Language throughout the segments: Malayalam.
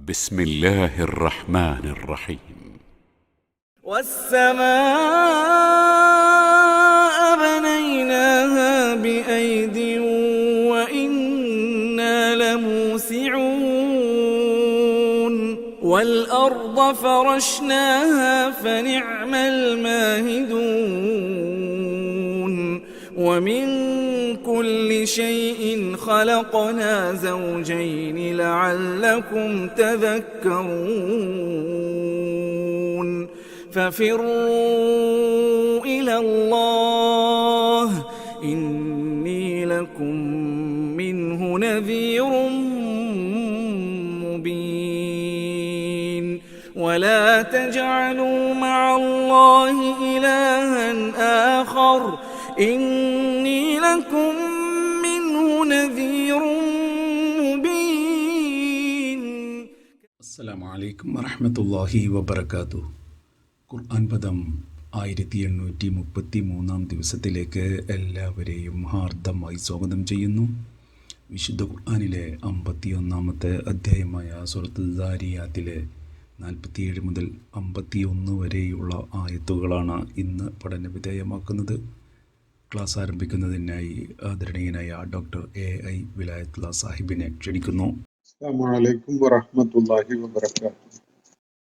بسم الله الرحمن الرحيم. والسماء بنيناها بأيد وإنا لموسعون والأرض فرشناها فنعم الماهدون ومن كل شيء خلقنا زوجين لعلكم تذكرون ففروا إلى الله إني لكم منه نذير مبين ولا تجعلوا مع الله إلها آخر إني لكم منه نذير مبين. السلام عليكم ورحمة الله وبركاته. ഖുർആൻ പദം 1833 ദിവസത്തിലേക്ക് എല്ലാവരെയും ഹാർദമായി സ്വാഗതം ചെയ്യുന്നു. വിശുദ്ധ ഖുർആനിലെ 51 അധ്യായമായ സൂറത്തുൽ ദാരിയാത്തിലെ 47 മുതൽ 51 വരെയുള്ള ആയത്തുകളാണ് ഇന്ന് പഠനവിധേയമാക്കുന്നത്. ക്ലാസ് ആരംഭിക്കുന്നതിനായി ആദരണീയനായ ഡോക്ടർ എ.ഐ. വിലായത്തുള്ള സാഹിബിനെ ക്ഷണിക്കുന്നു. അസ്സലാമു അലൈക്കും വറഹ്മത്തുള്ളാഹി വബറകാതുഹു.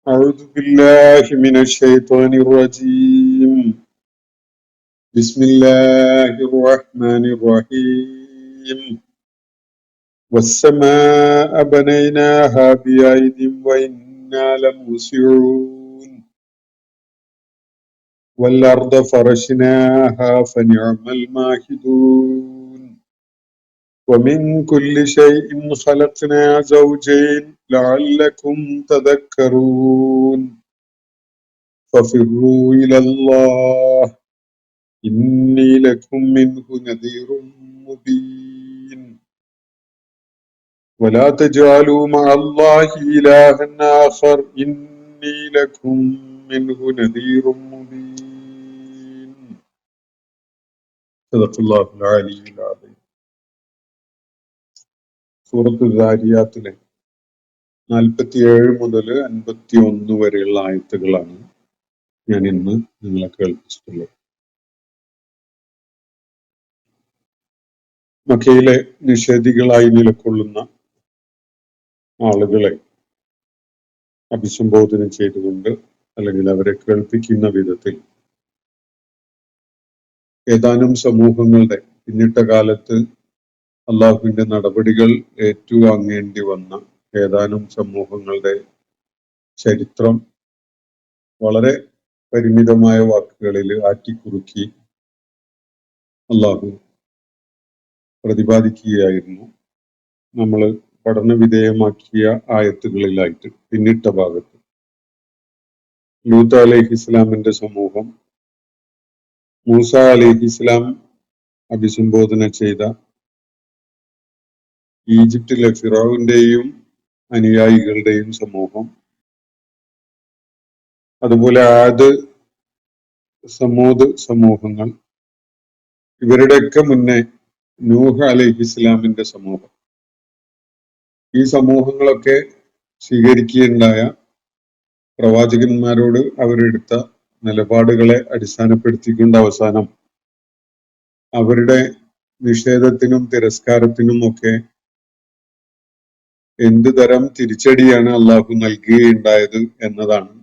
അഊദു ബില്ലാഹി മിനശ് ശൈത്വാനിർ റജീം. ബിസ്മില്ലാഹിർ റഹ്മാനിർ റഹീം. വസ്സമാഅ ബനൈനാഹാ ബിഅയ്ദിൻ വഇന്നാ ലമൂസിഊൻ വൽഅർദ ഫറശ്നാഹാ ഫനിഅമൽ മാഹിദൂൻ ومن كل شيء خلقنا زوجين لعلكم تذكرون ففروا إلى الله إني لكم منه نذير مبين ولا تجعلوا مع الله إلها آخر إني لكم منه نذير مبين صدق الله العلي العظيم. സൂറത്തുൽ ദാരിയാത്തിലെ 47 മുതൽ 51 വരെയുള്ള ആയത്തുകളാണ് ഞാൻ ഇന്ന് നിങ്ങളെ കേൾപ്പിച്ചിട്ടുള്ളത്. മക്കയിലെ നിഷേധികളായി നിലകൊള്ളുന്ന ആളുകളെ അഭിസംബോധന ചെയ്തുകൊണ്ട് അല്ലെങ്കിൽ അവരെ കേൾപ്പിക്കുന്ന വിധത്തിൽ ഏതാനും സമൂഹങ്ങളുടെ പിന്നിട്ട കാലത്ത് അള്ളാഹുവിന്റെ നടപടികൾ ഏറ്റുവാങ്ങേണ്ടി വന്ന ഏതാനും സമൂഹങ്ങളുടെ ചരിത്രം വളരെ പരിമിതമായ വാക്കുകളിൽ ആറ്റിക്കുറുക്കി അള്ളാഹു പ്രതിപാദിക്കുകയായിരുന്നു. നമ്മൾ പഠന വിധേയമാക്കിയ ആയത്തുകളിലായിട്ട് പിന്നിട്ട ഭാഗത്ത് ലൂത്ത് അലൈഹിസ്ലാമിന്റെ സമൂഹം, മൂസ അലൈഹിസ്ലാം അഭിസംബോധന ചെയ്ത ഈജിപ്തിലെ ഫിറോവിന്റെയും അനുയായികളുടെയും സമൂഹം, അതുപോലെ ആദ്, സമൂദ് സമൂഹങ്ങൾ, ഇവരുടെയൊക്കെ മുന്നേ നൂഹ് അലൈഹിസ്ലാമിന്റെ സമൂഹം, ഈ സമൂഹങ്ങളൊക്കെ സ്വീകരിക്കുകയുണ്ടായ പ്രവാചകന്മാരോട് അവരെടുത്ത നിലപാടുകളെ അടിസ്ഥാനപ്പെടുത്തിക്കൊണ്ട് അവസാനം അവരുടെ നിഷേധത്തിനും തിരസ്കാരത്തിനും ഒക്കെ എന്ത് തരം തിരിച്ചടിയാണ് അള്ളാഹു നൽകുകയുണ്ടായത് എന്നതാണ്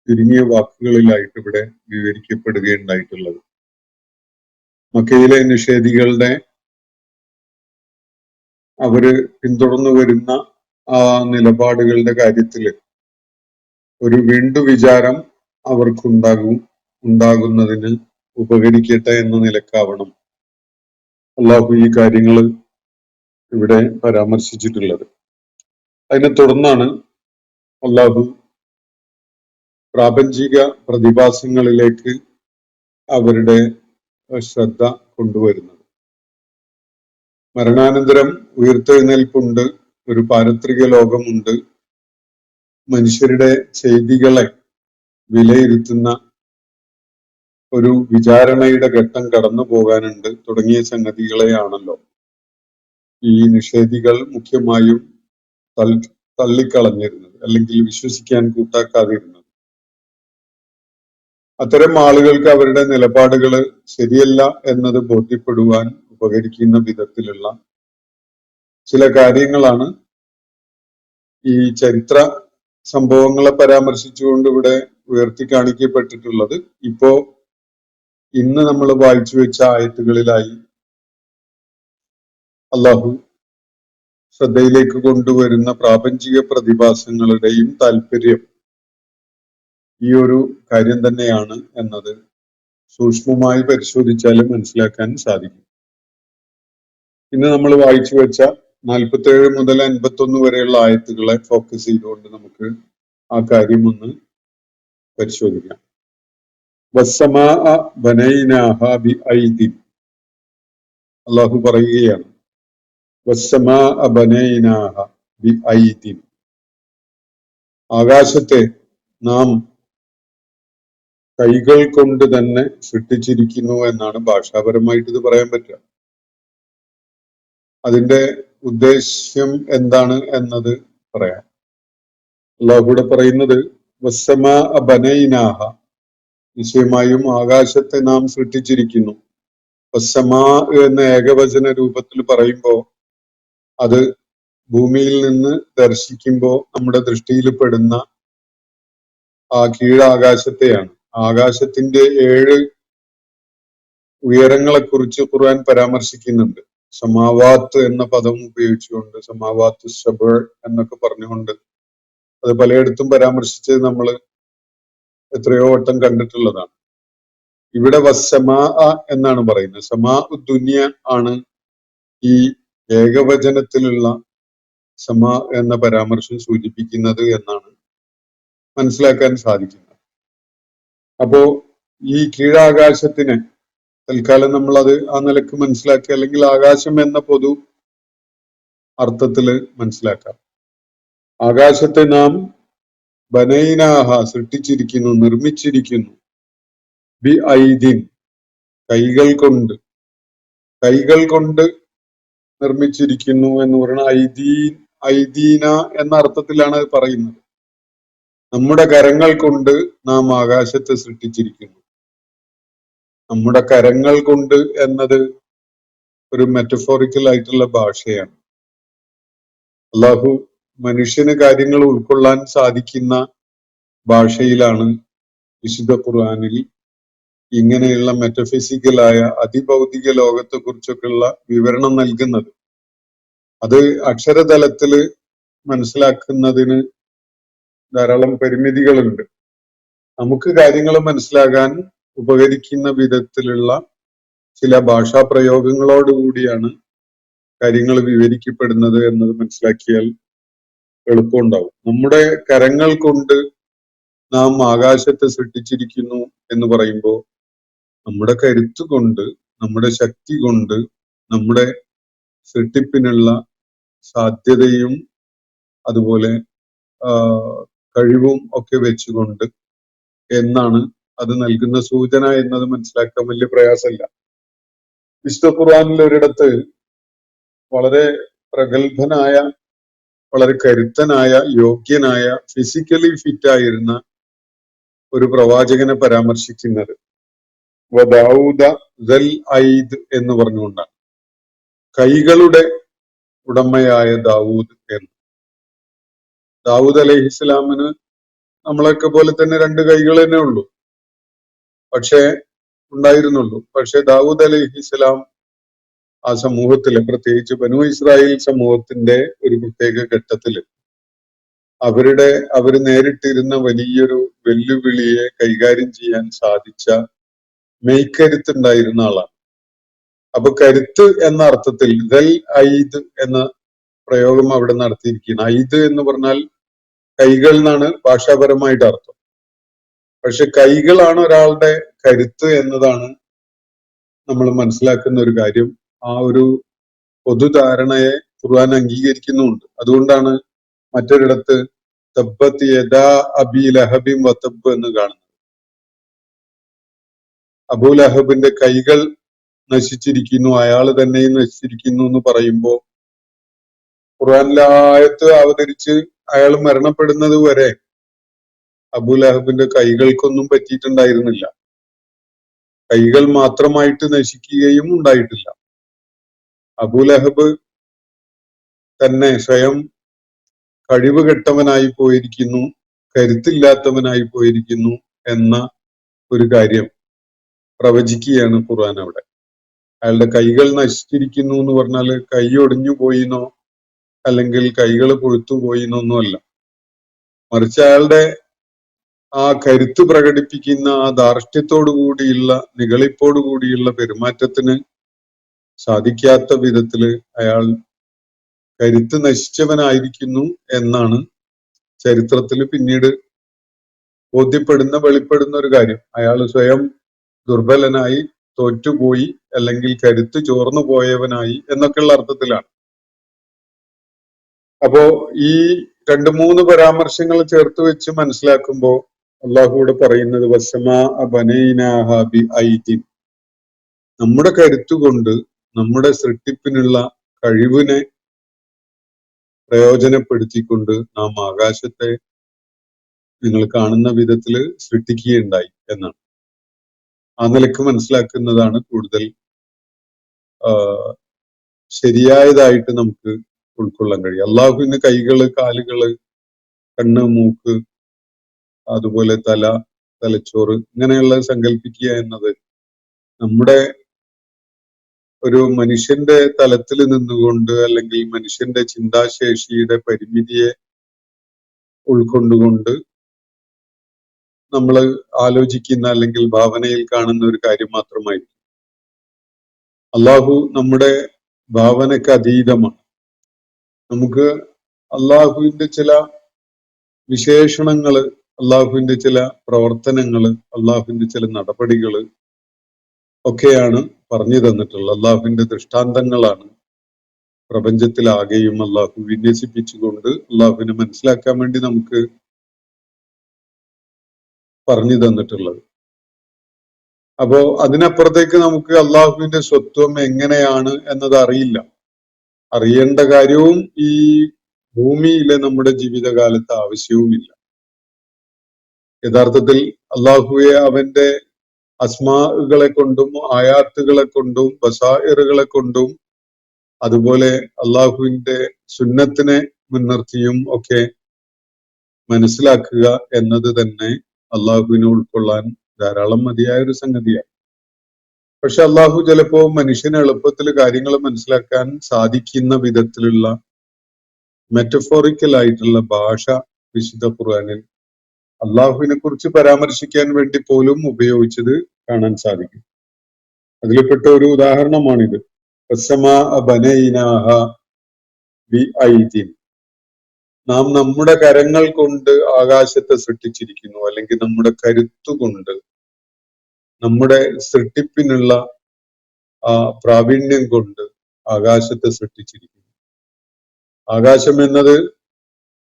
ചുരുങ്ങിയ വാക്കുകളിലായിട്ട് ഇവിടെ വിവരിക്കപ്പെടുകയുണ്ടായിട്ടുള്ളത്. മക്കയിലെ നിഷേധികളുടെ അവര് പിന്തുടർന്നു വരുന്ന ആ നിലപാടുകളുടെ കാര്യത്തില് ഒരു വീണ്ടു വിചാരം ഉണ്ടാകുന്നതിന് ഉപകരിക്കട്ടെ എന്ന നിലക്കാവണം അള്ളാഹു ഈ കാര്യങ്ങൾ ഇവിടെ പരാമർശിച്ചിട്ടുള്ളത്. അതിനെ തുടർന്നാണ് അള്ളാഹു പ്രാപഞ്ചിക പ്രതിഭാസങ്ങളിലേക്ക് അവരുടെ ശ്രദ്ധ കൊണ്ടുവരുന്നത്. മരണാനന്തരം ഉയർത്തെഴുന്നേൽപ്പുണ്ട്, ഒരു പാരത്രിക ലോകമുണ്ട്, മനുഷ്യരുടെ ചെയ്തികളെ വിലയിരുത്തുന്ന ഒരു വിചാരണയുടെ ഘട്ടം കടന്നു പോകാനുണ്ട് തുടങ്ങിയ സംഗതികളെയാണല്ലോ ഈ നിഷേധികൾ മുഖ്യമായും തള്ളിക്കളഞ്ഞിരുന്നത്, അല്ലെങ്കിൽ വിശ്വസിക്കാൻ കൂട്ടാക്കാതിരുന്നത്. അത്തരം ആളുകൾക്ക് അവരുടെ നിലപാടുകൾ ശരിയല്ല എന്നത് ബോധ്യപ്പെടുവാൻ ഉപകരിക്കുന്ന വിധത്തിലുള്ള ചില കാര്യങ്ങളാണ് ഈ ചരിത്ര സംഭവങ്ങളെ പരാമർശിച്ചുകൊണ്ട് ഇവിടെ ഉയർത്തി കാണിക്കപ്പെട്ടിട്ടുള്ളത്. ഇന്ന് നമ്മൾ വായിച്ചു വെച്ച ആയത്തുകളിലായി അള്ളാഹു ശ്രദ്ധയിലേക്ക് കൊണ്ടുവരുന്ന പ്രാപഞ്ചിക പ്രതിഭാസങ്ങളുടെയും താല്പര്യം ഈ ഒരു കാര്യം തന്നെയാണ് എന്നത് സൂക്ഷ്മമായി പരിശോധിച്ചാലും മനസ്സിലാക്കാൻ സാധിക്കും. ഇന്ന് നമ്മൾ വായിച്ചു വെച്ച 47 മുതൽ 51 വരെയുള്ള ആയത്തുകളെ ഫോക്കസ് ചെയ്തുകൊണ്ട് നമുക്ക് ആ കാര്യം ഒന്ന് പരിശോധിക്കാം. വസ്സമാഅ ബനൈനാഹ ബിഐദിൻ, അള്ളാഹു പറയുകയാണ്, വസ്സമാഅ ബനൈനാഹ ബിഐദിൻ, ആകാശത്തെ നാം കൈകൾ കൊണ്ട് തന്നെ സൃഷ്ടിച്ചിരിക്കുന്നു എന്നാണ് ഭാഷാപരമായിട്ട് ഇത് പറയാൻ പറ്റുക. അതിന്റെ ഉദ്ദേശ്യം എന്താണ് എന്നത് പറയാം. അള്ളാഹുവിടെ പറയുന്നത് വസ്സമാഅ ബനൈനാഹ, നിശ്ചയമായും ആകാശത്തെ നാം സൃഷ്ടിച്ചിരിക്കുന്നു. വസ്സമാ എന്ന ഏകവചന രൂപത്തിൽ പറയുമ്പോൾ അത് ഭൂമിയിൽ നിന്ന് ദർശിക്കുമ്പോൾ നമ്മുടെ ദൃഷ്ടിയിൽ പെടുന്ന ആ കീഴാകാശത്തെയാണ്. ആകാശത്തിന്റെ 7 ഉയരങ്ങളെ കുറിച്ച് ഖുർആൻ പരാമർശിക്കുന്നുണ്ട്. സമാവാത്ത് എന്ന പദം ഉപയോഗിച്ചുകൊണ്ട്, സമാവാത്ത് സബ് എന്നൊക്കെ പറഞ്ഞുകൊണ്ട് അത് പലയിടത്തും പരാമർശിച്ച് നമ്മൾ എത്രയോ വട്ടം കണ്ടിട്ടുള്ളതാണ്. ഇവിടെ വസ്സമാ എന്നാണ് പറയുന്നത്. സമാ ദുനിയ ആണ് ഈ ഏകവചനത്തിലുള്ള സമാ എന്ന പരാമർശം സൂചിപ്പിക്കുന്നത് എന്നാണ് മനസ്സിലാക്കാൻ സാധിക്കുന്നത്. അപ്പോ ഈ കീഴാകാശത്തിന് തൽക്കാലം നമ്മൾ അത് ആ നിലക്ക് മനസ്സിലാക്കി, അല്ലെങ്കിൽ ആകാശം എന്ന പൊതു അർത്ഥത്തില് മനസ്സിലാക്കാം. ആകാശത്തെ നാം ബനൈനാഹ സൃഷ്ടിച്ചിരിക്കുന്നു, നിർമ്മിച്ചിരിക്കുന്നു, ബി ഐദിൻ കൈകൾ കൊണ്ട്. കൈകൾ കൊണ്ട് നിർമ്മിച്ചിരിക്കുന്നു എന്ന് പറയുന്നത് ഐദീന എന്ന അർത്ഥത്തിലാണ് അത് പറയുന്നത്. നമ്മുടെ കരങ്ങൾ കൊണ്ട് നാം ആകാശത്തെ സൃഷ്ടിച്ചിരിക്കുന്നു. നമ്മുടെ കരങ്ങൾ കൊണ്ട് എന്നത് ഒരു മെറ്റഫോറിക്കൽ ആയിട്ടുള്ള ഭാഷയാണ്. അള്ളാഹു മനുഷ്യന് കാര്യങ്ങൾ ഉൾക്കൊള്ളാൻ സാധിക്കുന്ന ഭാഷയിലാണ് വിശുദ്ധ ഖുർആനിൽ ഇങ്ങനെയുള്ള മെറ്റഫിസിക്കലായ അതിഭൗതിക ലോകത്തെ കുറിച്ചൊക്കെയുള്ള വിവരണം നൽകുന്നത്. അത് അക്ഷരതലത്തില് മനസ്സിലാക്കുന്നതിന് ധാരാളം പരിമിതികളുണ്ട്. നമുക്ക് കാര്യങ്ങൾ മനസ്സിലാകാൻ ഉപകരിക്കുന്ന വിധത്തിലുള്ള ചില ഭാഷാ പ്രയോഗങ്ങളോടുകൂടിയാണ് കാര്യങ്ങൾ വിവരിക്കപ്പെടുന്നത് എന്നത് മനസ്സിലാക്കിയാൽ എളുപ്പമുണ്ടാവും. നമ്മുടെ കരങ്ങൾ കൊണ്ട് നാം ആകാശത്തെ സൃഷ്ടിച്ചിരിക്കുന്നു എന്ന് പറയുമ്പോൾ നമ്മുടെ കരുത്ത് കൊണ്ട്, നമ്മുടെ ശക്തി കൊണ്ട്, നമ്മുടെ സൃഷ്ടിപ്പിനുള്ള സാധ്യതയും അതുപോലെ കഴിവും ഒക്കെ വെച്ചുകൊണ്ട് എന്നാണ് അത് നൽകുന്ന സൂചന എന്നത് മനസ്സിലാക്കാൻ വലിയ പ്രയാസമില്ല. വിശുദ്ധ ഖുർആനിൽ ഒരിടത്ത് വളരെ പ്രഗത്ഭനായ, വളരെ കരുത്തനായ, യോഗ്യനായ, ഫിസിക്കലി ഫിറ്റായിരുന്ന ഒരു പ്രവാചകനെ പരാമർശിക്കുന്നത് വദാഊദ ദൽ ഐദ് എന്ന് പറഞ്ഞുകൊണ്ടാണ്. കൈകളുടെ ഉടമയായ ദാവൂദ് എന്ന്. ദാവൂദ് അലൈഹിസ്സലാമിന് നമ്മളൊക്കെ പോലെ തന്നെ 2 കൈകൾ തന്നെ ഉള്ളൂ, ഉണ്ടായിരുന്നുള്ളൂ. പക്ഷെ ദാവൂദ് അലൈഹിസ്സലാം ആ സമൂഹത്തില്, പ്രത്യേകിച്ച് ബനൂ ഇസ്രായേൽ സമൂഹത്തിന്റെ ഒരു പ്രത്യേക ഘട്ടത്തില് അവര് നേരിട്ടിരുന്ന വലിയൊരു വെല്ലുവിളിയെ കൈകാര്യം ചെയ്യാൻ സാധിച്ച മെയ്ക്കരുത്തുണ്ടായിരുന്ന ആളാണ്. അപ്പൊ കരുത്ത് എന്ന അർത്ഥത്തിൽ ദൽ ഐദ് എന്ന പ്രയോഗം അവിടെ നടത്തിയിരിക്കുകയാണ്. ഐദ് എന്ന് പറഞ്ഞാൽ കൈകൾ എന്നാണ് ഭാഷാപരമായിട്ട് അർത്ഥം. പക്ഷെ കൈകളാണ് ഒരാളുടെ കരുത്ത് എന്നതാണ് നമ്മൾ മനസ്സിലാക്കുന്ന ഒരു കാര്യം. ആ ഒരു പൊതുധാരണയെ ഖുർആൻ അംഗീകരിക്കുന്നുമുണ്ട്. അതുകൊണ്ടാണ് മറ്റൊരിടത്ത് തബ്ബത്ത് യദാ അബീ ലഹബിൻ വതബ്ബ് എന്ന് കാണുന്നത്. അബൂ ലഹബിന്റെ കൈകൾ നശിച്ചിരിക്കുന്നു, അയാൾ തന്നെയും നശിച്ചിരിക്കുന്നു എന്ന് പറയുമ്പോൾ ഖുർആനിലെ ആയത്ത് അവതരിച്ച് അയാൾ മരണപ്പെടുന്നത് വരെ അബൂലഹബിന്റെ കൈകൾക്കൊന്നും പറ്റിയിട്ടുണ്ടായിരുന്നില്ല. കൈകൾ മാത്രമായിട്ട് നശിക്കുകയും ഉണ്ടായിട്ടില്ല. അബൂലഹബ് തന്നെ സ്വയം കഴിവുകെട്ടവനായി പോയിരിക്കുന്നു, കരുത്തില്ലാത്തവനായി പോയിരിക്കുന്നു എന്ന ഒരു കാര്യം പ്രവചിക്കുകയാണ് ഖുർആൻ അവിടെ. അയാളുടെ കൈകൾ നശിച്ചിരിക്കുന്നു എന്ന് പറഞ്ഞാല് കൈ ഒടിഞ്ഞു പോയിന്നോ അല്ലെങ്കിൽ കൈകൾ കൊഴുത്തു പോയിന്നോ ഒന്നുമല്ല. മറിച്ച് അയാളുടെ ആ കരുത്ത് പ്രകടിപ്പിക്കുന്ന ആ ധാർഷ്ട്യത്തോടു കൂടിയുള്ള നിഗളിപ്പോടു കൂടിയുള്ള പെരുമാറ്റത്തിന് സാധിക്കാത്ത വിധത്തില് അയാൾ കരുത്ത് നശിച്ചവനായിരിക്കുന്നു എന്നാണ് ചരിത്രത്തിൽ പിന്നീട് വെളിപ്പെടുന്ന ഒരു കാര്യം. അയാൾ സ്വയം ദുർബലനായി, തോറ്റുപോയി, അല്ലെങ്കിൽ കരുത്ത് ചോർന്നു പോയവനായി എന്നൊക്കെയുള്ള അർത്ഥത്തിലാണ്. അപ്പോ ഈ 2-3 പരാമർശങ്ങൾ ചേർത്ത് വെച്ച് മനസ്സിലാക്കുമ്പോൾ അള്ളാഹുവിടെ പറയുന്നത് വസ്സമാ ബനൈനാഹ ബി ഐദിൻ, നമ്മുടെ കരുത്തുകൊണ്ട് നമ്മുടെ സൃഷ്ടിപ്പിനുള്ള കഴിവിനെ പ്രയോജനപ്പെടുത്തിക്കൊണ്ട് നാം ആകാശത്തെ നിങ്ങൾ കാണുന്ന വിധത്തില് സൃഷ്ടിക്കുകയുണ്ടായി എന്നാണ്. ആ നിലക്ക് മനസ്സിലാക്കുന്നതാണ് കൂടുതൽ ശരിയായതായിട്ട് നമുക്ക് ഉൾക്കൊള്ളാൻ കഴിയും. അള്ളാഹുവിന് കൈകള്, കാലുകള്, കണ്ണ്, മൂക്ക്, അതുപോലെ തല, തലച്ചോറ് ഇങ്ങനെയുള്ള സങ്കല്പിക്കുക എന്നത് നമ്മുടെ ഒരു മനുഷ്യന്റെ തലത്തിൽ നിന്നുകൊണ്ട് അല്ലെങ്കിൽ മനുഷ്യന്റെ ചിന്താശേഷിയുടെ പരിമിതിയെ ഉൾക്കൊണ്ടുകൊണ്ട് നമ്മൾ ആലോചിക്കുന്ന അല്ലെങ്കിൽ ഭാവനയിൽ കാണുന്ന ഒരു കാര്യം മാത്രമായിരിക്കും. അള്ളാഹു നമ്മുടെ ഭാവനയ്ക്ക് അതീതമാണ്. നമുക്ക് അള്ളാഹുവിന്റെ ചില വിശേഷണങ്ങള്, അള്ളാഹുവിന്റെ ചില പ്രവർത്തനങ്ങള്, അള്ളാഹുവിന്റെ ചില നടപടികള് ഒക്കെയാണ് പറഞ്ഞു തന്നിട്ടുള്ളത്. അള്ളാഹുവിന്റെ ദൃഷ്ടാന്തങ്ങളാണ് പ്രപഞ്ചത്തിലാകെയും അള്ളാഹു വിന്യസിപ്പിച്ചുകൊണ്ട് അള്ളാഹുവിനെ മനസ്സിലാക്കാൻ വേണ്ടി നമുക്ക് പറഞ്ഞു തന്നിട്ടുള്ളത്. അപ്പോ അതിനപ്പുറത്തേക്ക് നമുക്ക് അള്ളാഹുവിന്റെ സ്വത്വം എങ്ങനെയാണ് എന്നത് അറിയില്ല. അറിയേണ്ട കാര്യവും ഈ ഭൂമിയിലെ നമ്മുടെ ജീവിതകാലത്ത് ആവശ്യവുമില്ല. യഥാർത്ഥത്തിൽ അള്ളാഹുവെ അവന്റെ അസ്മാകളെ കൊണ്ടും ആയാത്തുകളെ കൊണ്ടും ബസായിറുകളെ കൊണ്ടും അതുപോലെ അള്ളാഹുവിന്റെ സുന്നത്തിനെ മുൻനിർത്തിയും ഒക്കെ മനസ്സിലാക്കുക എന്നത് തന്നെ അള്ളാഹുവിനെ ഉൾക്കൊള്ളാൻ ധാരാളം മതിയായ ഒരു സംഗതിയാണ്. പക്ഷെ അള്ളാഹു ചിലപ്പോ മനുഷ്യന് എളുപ്പത്തിൽ കാര്യങ്ങൾ മനസ്സിലാക്കാൻ സാധിക്കുന്ന വിധത്തിലുള്ള മെറ്റഫോറിക്കൽ ആയിട്ടുള്ള ഭാഷ വിശുദ്ധ ഖുർആനിൽ അള്ളാഹുവിനെ കുറിച്ച് പരാമർശിക്കാൻ വേണ്ടി പോലും ഉപയോഗിച്ചത് കാണാൻ സാധിക്കും. അതിൽപ്പെട്ട ഒരു ഉദാഹരണമാണിത്. നാം നമ്മുടെ കരങ്ങൾ കൊണ്ട് ആകാശത്തെ സൃഷ്ടിച്ചിരിക്കുന്നു, അല്ലെങ്കിൽ നമ്മുടെ കരുത്തുകൊണ്ട്, നമ്മുടെ സൃഷ്ടിപ്പിനുള്ള ആ പ്രാവീണ്യം കൊണ്ട് ആകാശത്തെ സൃഷ്ടിച്ചിരിക്കുന്നു. ആകാശം എന്നത്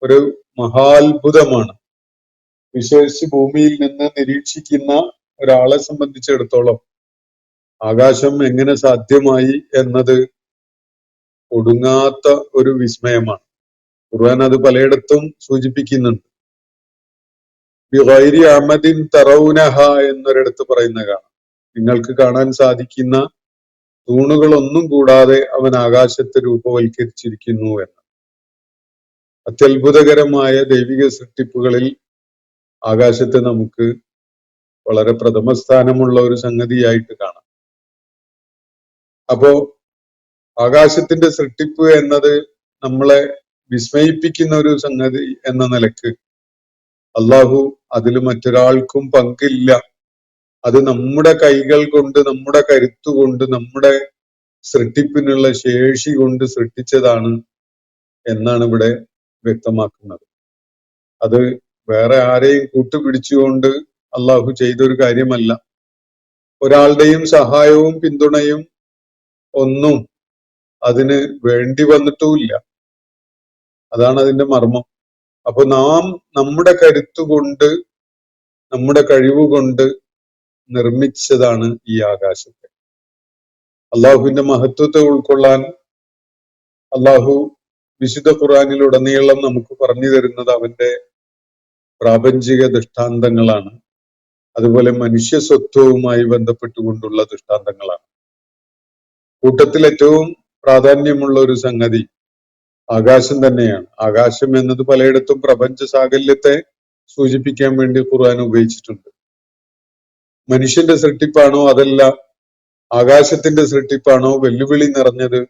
ഒരു മഹാത്ഭുതമാണ്. വിശേഷിച്ച് ഭൂമിയിൽ നിന്ന് നിരീക്ഷിക്കുന്ന ഒരാളെ സംബന്ധിച്ചിടത്തോളം ആകാശം എങ്ങനെ സാധ്യമായി എന്നത് ഒടുങ്ങാത്ത ഒരു വിസ്മയമാണ്. ഖുർആൻ അത് പലയിടത്തും സൂചിപ്പിക്കുന്നുണ്ട്. ബിഗൈരി അമദിൻ തറൗനഹ എന്നൊരിടത്ത് പറയുന്ന കാണാം, നിങ്ങൾക്ക് കാണാൻ സാധിക്കുന്ന തൂണുകളൊന്നും കൂടാതെ അവൻ ആകാശത്തെ രൂപവൽക്കരിച്ചിരിക്കുന്നു എന്ന്. അത്യത്ഭുതകരമായ ദൈവിക സൃഷ്ടിപ്പുകളിൽ ആകാശത്തെ നമുക്ക് വളരെ പ്രഥമ സ്ഥാനമുള്ള ഒരു സംഗതിയായിട്ട് കാണാം. അപ്പോ ആകാശത്തിന്റെ സൃഷ്ടിപ്പ് എന്നത് നമ്മളെ വിസ്മയിപ്പിക്കുന്ന ഒരു സംഗതി എന്ന നിലക്ക് അള്ളാഹു അതിൽ മറ്റൊരാൾക്കും പങ്കില്ല, അത് നമ്മുടെ കൈകൾ കൊണ്ട്, നമ്മുടെ കരുത്തുകൊണ്ട്, നമ്മുടെ സൃഷ്ടിപ്പിനുള്ള ശേഷി കൊണ്ട് സൃഷ്ടിച്ചതാണ് എന്നാണ് ഇവിടെ വ്യക്തമാക്കുന്നത്. അത് വേറെ ആരെയും കൂട്ടുപിടിച്ചുകൊണ്ട് അള്ളാഹു ചെയ്തൊരു കാര്യമല്ല. ഒരാളുടെയും സഹായവും പിന്തുണയും ഒന്നും അതിന് വേണ്ടി വന്നിട്ടുമില്ല. അതാണ് അതിന്റെ മർമ്മം. അപ്പൊ നാം നമ്മുടെ കരുത്തുകൊണ്ട്, നമ്മുടെ കഴിവുകൊണ്ട് നിർമ്മിച്ചതാണ് ഈ ആകാശത്തെ. അള്ളാഹുവിന്റെ മഹത്വത്തെ ഉൾക്കൊള്ളാൻ അള്ളാഹു വിശുദ്ധ ഖുർആനിലുടനീളം നമുക്ക് പറഞ്ഞു തരുന്നത് അവന്റെ പ്രാപഞ്ചിക ദൃഷ്ടാന്തങ്ങളാണ്. അതുപോലെ മനുഷ്യ സ്വത്വവുമായി ബന്ധപ്പെട്ടുകൊണ്ടുള്ള ദൃഷ്ടാന്തങ്ങളാണ്. കൂട്ടത്തിൽ ഏറ്റവും പ്രാധാന്യമുള്ള ഒരു സംഗതി ആകാശം തന്നെയാണ്. ആകാശം എന്നത് പലയിടത്തും പ്രപഞ്ച സാകല്യത്തെ സൂചിപ്പിക്കാൻ വേണ്ടി ഖുർആൻ ഉപയോഗിച്ചിട്ടുണ്ട്. മനുഷ്യന്റെ സൃഷ്ടിപ്പാണോ അതല്ല ആകാശത്തിന്റെ സൃഷ്ടിപ്പാണോ വെല്ലുവിളി നിറഞ്ഞത്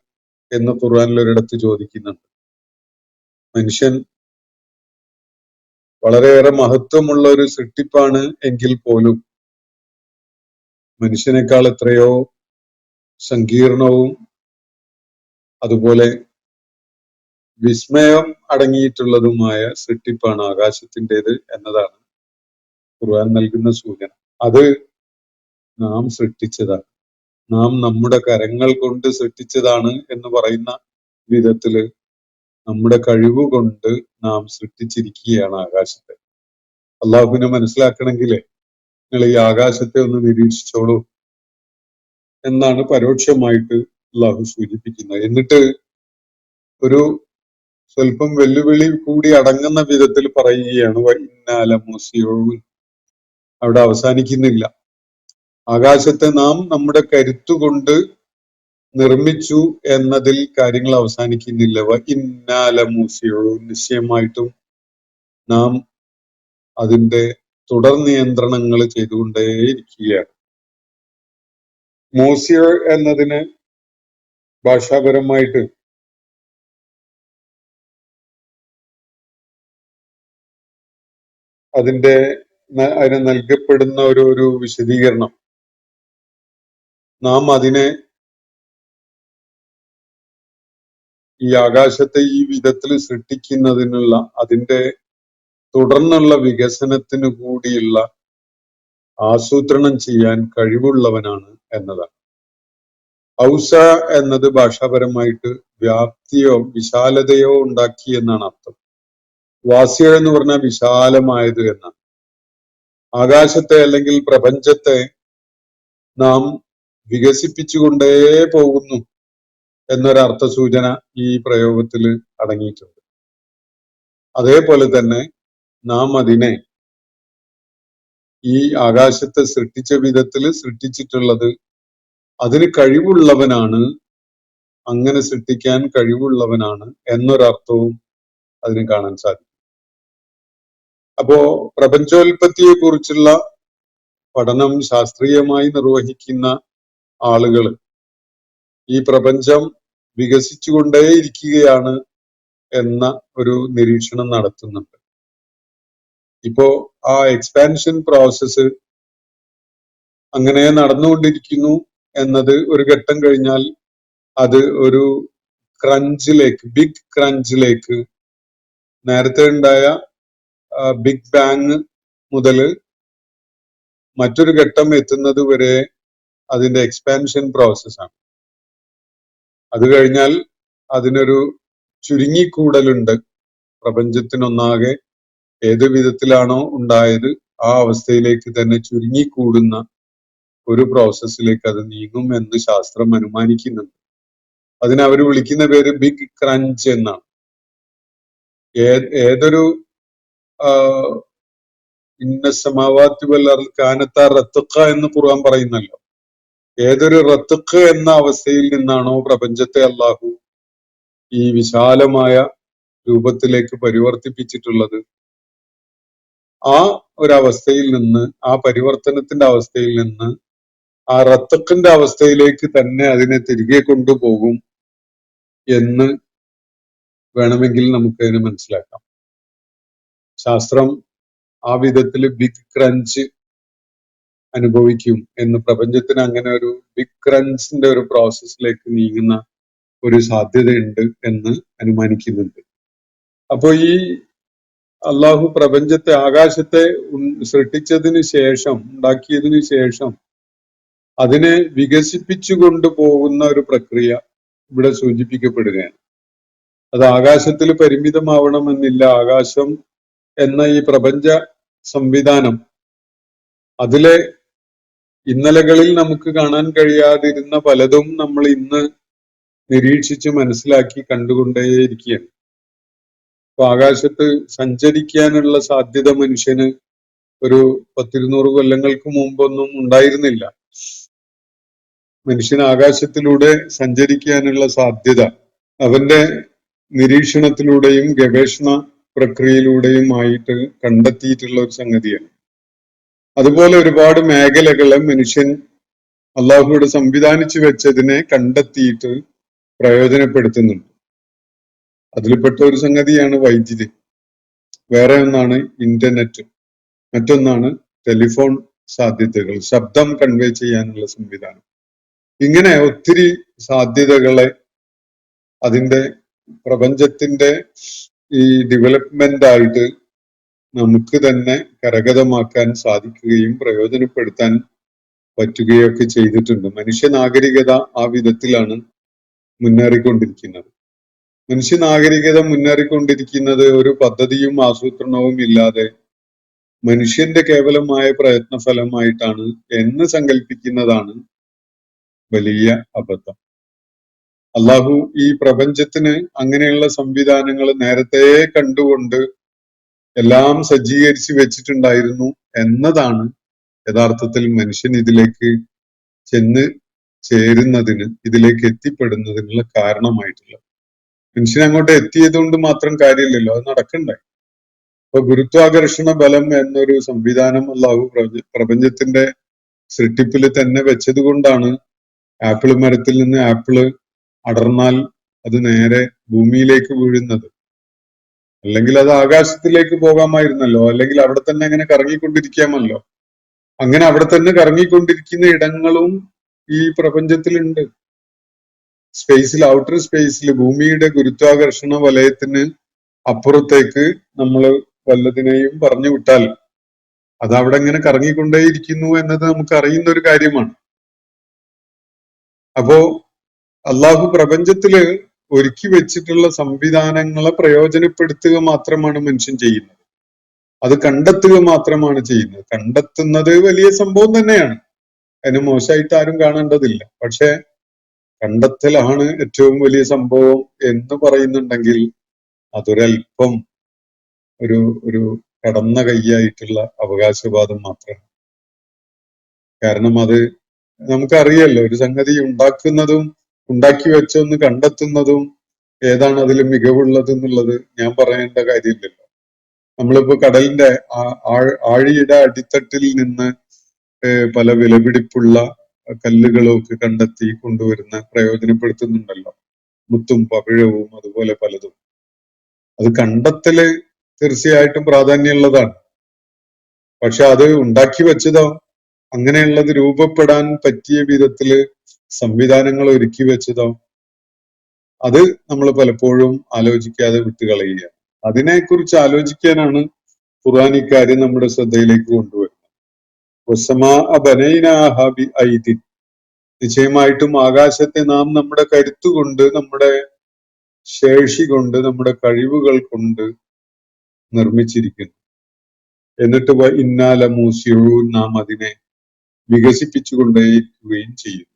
എന്ന് ഖുർആനിൽ ഒരിടത്ത് ചോദിക്കുന്നുണ്ട്. മനുഷ്യൻ വളരെയേറെ മഹത്വമുള്ള ഒരു സൃഷ്ടിപ്പാണ് എങ്കിൽ പോലും മനുഷ്യനേക്കാൾ എത്രയോ സങ്കീർണവും അതുപോലെ വിസ്മയം അടങ്ങിയിട്ടുള്ളതുമായ സൃഷ്ടിപ്പാണ് ആകാശത്തിൻ്റെത് എന്നതാണ് ഖുർആൻ നൽകുന്ന സൂചന. അത് നാം സൃഷ്ടിച്ചതാണ്, നാം നമ്മുടെ കരങ്ങൾ കൊണ്ട് സൃഷ്ടിച്ചതാണ് എന്ന് പറയുന്ന വിധത്തില് നമ്മുടെ കഴിവുകൊണ്ട് നാം സൃഷ്ടിച്ചിരിക്കുകയാണ് ആകാശത്തെ. അള്ളാഹുവിനെ മനസ്സിലാക്കണമെങ്കിൽ നിങ്ങൾ ഈ ആകാശത്തെ ഒന്ന് നിരീക്ഷിച്ചോളൂ എന്നാണ് പരോക്ഷമായിട്ട് അള്ളാഹു സൂചിപ്പിക്കുന്നത്. എന്നിട്ട് ഒരു സ്വല്പം വെല്ലുവിളി കൂടി അടങ്ങുന്ന വിധത്തിൽ പറയുകയാണ് വഇന്നാലമൂസിഊൻ. അവിടെ അവസാനിക്കുന്നില്ല. ആകാശത്തെ നാം നമ്മുടെ കരുത്തുകൊണ്ട് നിർമ്മിച്ചു എന്നതിൽ കാര്യങ്ങൾ അവസാനിക്കുന്നില്ല. വഇന്നാലമൂസിഊൻ, നിശ്ചയമായിട്ടും നാം അതിന്റെ തുടർ നിയന്ത്രണങ്ങൾ ചെയ്തുകൊണ്ടേയിരിക്കുകയാണ്. മൂസിഉ എന്നതിന് ഭാഷാപരമായിട്ട് അതിന് നൽകപ്പെടുന്ന ഒരു വിശദീകരണം, നാം അതിനെ ഈ ആകാശത്തെ ഈ വിധത്തിൽ സൃഷ്ടിക്കുന്നതിനുള്ള അതിന്റെ തുടർന്നുള്ള വികസനത്തിന് കൂടിയുള്ള ആസൂത്രണം ചെയ്യാൻ കഴിവുള്ളവനാണ് എന്നതാണ്. ഔസ എന്നത് ഭാഷാപരമായിട്ട് വ്യാപ്തിയോ വിശാലതയോ ഉണ്ടാക്കി എന്നാണ് അർത്ഥം. വാസിയ എന്ന് പറഞ്ഞാൽ വിശാലമായത് എന്നാണ്. ആകാശത്തെ അല്ലെങ്കിൽ പ്രപഞ്ചത്തെ നാം വികസിപ്പിച്ചുകൊണ്ടേ പോകുന്നു എന്നൊരർത്ഥ സൂചന ഈ പ്രയോഗത്തിൽ അടങ്ങിയിട്ടുണ്ട്. അതേപോലെ തന്നെ നാം അതിനെ ഈ ആകാശത്തെ സൃഷ്ടിച്ച വിധത്തിൽ സൃഷ്ടിച്ചിട്ടുള്ളത് അതിന് കഴിവുള്ളവനാണ്, അങ്ങനെ സൃഷ്ടിക്കാൻ കഴിവുള്ളവനാണ് എന്നൊരർത്ഥവും അതിന് കാണാൻ സാധിക്കും. അപ്പോ പ്രപഞ്ചോൽപത്തിയെ കുറിച്ചുള്ള പഠനം ശാസ്ത്രീയമായി നിർവഹിക്കുന്ന ആളുകൾ ഈ പ്രപഞ്ചം വികസിച്ചുകൊണ്ടേയിരിക്കുകയാണ് എന്ന ഒരു നിരീക്ഷണം നടത്തുന്നുണ്ട്. ഇപ്പോ ആ എക്സ്പാൻഷൻ പ്രോസസ്സ് അങ്ങനെ നടന്നുകൊണ്ടിരിക്കുന്നു എന്നത് ഒരു ഘട്ടം കഴിഞ്ഞാൽ അത് ഒരു ബിഗ് ക്രഞ്ചിലേക്ക്, നേരത്തെ ഉണ്ടായ ബിഗ് ബാങ് മുതൽ മറ്റൊരു ഘട്ടം എത്തുന്നത് വരെ അതിന്റെ എക്സ്പാൻഷൻ പ്രോസസ്സാണ്. അത് കഴിഞ്ഞാൽ അതിനൊരു ചുരുങ്ങിക്കൂടലുണ്ട്. പ്രപഞ്ചത്തിനൊന്നാകെ ഏത് വിധത്തിലാണോ ഉണ്ടായത് ആ അവസ്ഥയിലേക്ക് തന്നെ ചുരുങ്ങിക്കൂടുന്ന ഒരു പ്രോസസ്സിലേക്ക് അത് നീങ്ങും എന്ന് ശാസ്ത്രം അനുമാനിക്കുന്നുണ്ട്. അതിന് അവർ വിളിക്കുന്ന പേര് ബിഗ് ക്രഞ്ച് എന്നാണ്. ഏതൊരു ഇന്ന സമാവാത്തി വൽ അർദ് കാനത്താ റത്ഖ എന്ന് ഖുർആൻ പറയുന്നല്ലോ. ഏതൊരു റത്ഖ് എന്ന അവസ്ഥയിൽ നിന്നാണോ പ്രപഞ്ചത്തെ അള്ളാഹു ഈ വിശാലമായ രൂപത്തിലേക്ക് പരിവർത്തിപ്പിച്ചിട്ടുള്ളത്, ആ ഒരവസ്ഥയിൽ നിന്ന്, ആ പരിവർത്തനത്തിന്റെ അവസ്ഥയിൽ നിന്ന് ആ റത്ഖിന്റെ അവസ്ഥയിലേക്ക് തന്നെ അതിനെ തിരികെ കൊണ്ടുപോകും എന്ന് വേണമെങ്കിൽ നമുക്കതിനെ മനസ്സിലാക്കാം. ശാസ്ത്രം ആ വിധത്തിൽ ബിഗ് ക്രഞ്ച് അനുഭവിക്കും എന്ന്, പ്രപഞ്ചത്തിന് അങ്ങനെ ഒരു ബിഗ് ക്രഞ്ചിന്റെ ഒരു പ്രോസസ്സിലേക്ക് നീങ്ങുന്ന ഒരു സാധ്യതയുണ്ട് എന്ന് അനുമാനിക്കുന്നുണ്ട്. അപ്പോ ഈ അള്ളാഹു പ്രപഞ്ചത്തെ, ആകാശത്തെ സൃഷ്ടിച്ചതിന് ശേഷം, ഉണ്ടാക്കിയതിനു ശേഷം അതിനെ വികസിപ്പിച്ചു കൊണ്ടുപോകുന്ന ഒരു പ്രക്രിയ ഇവിടെ സൂചിപ്പിക്കപ്പെടുകയാണ്. അത് ആകാശത്തിൽ പരിമിതമാവണമെന്നില്ല. ആകാശം എന്ന ഈ പ്രപഞ്ച സംവിധാനം, അതിലെ ഇന്നലകളിൽ നമുക്ക് കാണാൻ കഴിയാതിരുന്ന പലതും നമ്മൾ ഇന്ന് നിരീക്ഷിച്ച് മനസ്സിലാക്കി കണ്ടുകൊണ്ടേയിരിക്കുകയാണ്. അപ്പൊ ആകാശത്ത് സഞ്ചരിക്കാനുള്ള സാധ്യത മനുഷ്യന് ഒരു 100-200 കൊല്ലങ്ങൾക്ക് മുമ്പൊന്നും ഉണ്ടായിരുന്നില്ല. മനുഷ്യന് ആകാശത്തിലൂടെ സഞ്ചരിക്കാനുള്ള സാധ്യത അവന്റെ നിരീക്ഷണത്തിലൂടെയും ഗവേഷണ പ്രക്രിയയിലൂടെയും ആയിട്ട് കണ്ടെത്തിയിട്ടുള്ള ഒരു സംഗതിയാണ്. അതുപോലെ ഒരുപാട് മേഖലകളെ മനുഷ്യൻ അള്ളാഹുവിടെ സംവിധാനിച്ചു വെച്ചതിനെ കണ്ടെത്തിയിട്ട് പ്രയോജനപ്പെടുത്തുന്നുണ്ട്. അതിൽപ്പെട്ട ഒരു സംഗതിയാണ് വൈദ്യുതി. വേറെ ഒന്നാണ് ഇന്റർനെറ്റ്, മറ്റൊന്നാണ് ടെലിഫോൺ സാധ്യതകൾ, ശബ്ദം കൺവേ ചെയ്യാനുള്ള സംവിധാനം. ഇങ്ങനെ ഒത്തിരി സാധ്യതകളെ അതിന്റെ പ്രപഞ്ചത്തിന്റെ ഈ ഡെവലപ്മെന്റ് ആയിട്ട് നമുക്ക് തന്നെ കരഗതമാക്കാൻ സാധിക്കുകയും പ്രയോജനപ്പെടുത്താൻ പറ്റുകയൊക്കെ ചെയ്തിട്ടുണ്ട്. മനുഷ്യ നാഗരികത ആ വിധത്തിലാണ് മുന്നേറിക്കൊണ്ടിരിക്കുന്നത്. മനുഷ്യ നാഗരികത മുന്നേറിക്കൊണ്ടിരിക്കുന്നത് ഒരു പദ്ധതിയും ആസൂത്രണവും ഇല്ലാതെ മനുഷ്യന്റെ കേവലമായ പ്രയത്നഫലമായിട്ടാണ് എന്ന് സങ്കല്പിക്കുന്നതാണ് വലിയ അബദ്ധം. അള്ളാഹു ഈ പ്രപഞ്ചത്തിന് അങ്ങനെയുള്ള സംവിധാനങ്ങൾ നേരത്തെ കണ്ടുകൊണ്ട് എല്ലാം സജ്ജീകരിച്ച് വെച്ചിട്ടുണ്ടായിരുന്നു എന്നതാണ് യഥാർത്ഥത്തിൽ മനുഷ്യൻ ഇതിലേക്ക് ചെന്ന് ചേരുന്നതിന്, ഇതിലേക്ക് എത്തിപ്പെടുന്നതിനുള്ള കാരണമായിട്ടുള്ളത്. മനുഷ്യൻ അങ്ങോട്ട് എത്തിയത് കൊണ്ട് മാത്രം കാര്യമില്ലല്ലോ, അത് നടക്കണ്ടേ. അപ്പൊ ഗുരുത്വാകർഷണ ബലം എന്നൊരു സംവിധാനം അള്ളാഹു പ്രപഞ്ചത്തിന്റെ സൃഷ്ടിപ്പിൽ തന്നെ വെച്ചത് കൊണ്ടാണ് ആപ്പിൾ മരത്തിൽ നിന്ന് ആപ്പിള് അടർന്നാൽ അത് നേരെ ഭൂമിയിലേക്ക് വീഴുന്നത്. അല്ലെങ്കിൽ അത് ആകാശത്തിലേക്ക് പോകാമായിരുന്നല്ലോ, അല്ലെങ്കിൽ അവിടെ തന്നെ അങ്ങനെ കറങ്ങിക്കൊണ്ടിരിക്കാമല്ലോ. അങ്ങനെ അവിടെ തന്നെ കറങ്ങിക്കൊണ്ടിരിക്കുന്ന ഇടങ്ങളും ഈ പ്രപഞ്ചത്തിലുണ്ട്. സ്പേസിൽ, ഔട്ടർ സ്പേസിൽ, ഭൂമിയുടെ ഗുരുത്വാകർഷണ വലയത്തിന് അപ്പുറത്തേക്ക് നമ്മൾ വല്ലതിനെയും പറഞ്ഞു വിട്ടാൽ അത് അവിടെ ഇങ്ങനെ കറങ്ങിക്കൊണ്ടേയിരിക്കുന്നു എന്നത് നമുക്ക് അറിയുന്ന ഒരു കാര്യമാണ്. അപ്പോ അള്ളാഹു പ്രപഞ്ചത്തില് ഒരുക്കി വെച്ചിട്ടുള്ള സംവിധാനങ്ങളെ പ്രയോജനപ്പെടുത്തുക മാത്രമാണ് മനുഷ്യൻ ചെയ്യുന്നത്. അത് കണ്ടെത്തുക മാത്രമാണ് ചെയ്യുന്നത്. കണ്ടെത്തുന്നത് വലിയ സംഭവം തന്നെയാണ്, അതിന് മോശമായിട്ട് ആരും കാണേണ്ടതില്ല. പക്ഷെ കണ്ടെത്തലാണ് ഏറ്റവും വലിയ സംഭവം എന്ന് പറയുന്നുണ്ടെങ്കിൽ അതൊരൽപ്പം ഒരു കടന്ന കൈയായിട്ടുള്ള അവകാശവാദം മാത്രമാണ്. കാരണം അത് നമുക്കറിയല്ലോ, ഒരു സംഗതി ഉണ്ടാക്കുന്നതും ഉണ്ടാക്കി വെച്ചൊന്ന് കണ്ടെത്തുന്നതും ഏതാണ് അതിൽ മികവുള്ളത് എന്നുള്ളത് ഞാൻ പറയേണ്ട കാര്യമില്ലല്ലോ. നമ്മളിപ്പോ കടലിന്റെ ആഴിയുടെ അടിത്തട്ടിൽ നിന്ന് പല വിലപിടിപ്പുള്ള കല്ലുകളൊക്കെ കണ്ടെത്തി കൊണ്ടുവരുന്ന പ്രയോജനപ്പെടുത്തുന്നുണ്ടല്ലോ, മുത്തും പവിഴവും അതുപോലെ പലതും. അത് കണ്ടെത്തല് തീർച്ചയായിട്ടും പ്രാധാന്യമുള്ളതാണ്. പക്ഷെ അത് ഉണ്ടാക്കി വെച്ചതോ, അങ്ങനെയുള്ളത് രൂപപ്പെടാൻ പറ്റിയ വിധത്തില് സംവിധാനങ്ങൾ ഒരുക്കി വെച്ചതോ, അത് നമ്മൾ പലപ്പോഴും ആലോചിക്കാതെ വിട്ടുകളയുകയാണ്. അതിനെക്കുറിച്ച് ആലോചിക്കാനാണ് ഖുർആനിക്കാര് നമ്മുടെ ശ്രദ്ധയിലേക്ക് കൊണ്ടുവരുന്നത്. നിശ്ചയമായിട്ടും ആകാശത്തെ നാം നമ്മുടെ കരുത്തുകൊണ്ട്, നമ്മുടെ ശേഷി കൊണ്ട്, നമ്മുടെ കഴിവുകൾ കൊണ്ട് നിർമ്മിച്ചിരിക്കുന്നു. എന്നിട്ട് ഇന്നാല മൂസിയൂൻ, നാം അതിനെ വികസിപ്പിച്ചുകൊണ്ടേയിരിക്കുകയും ചെയ്യും.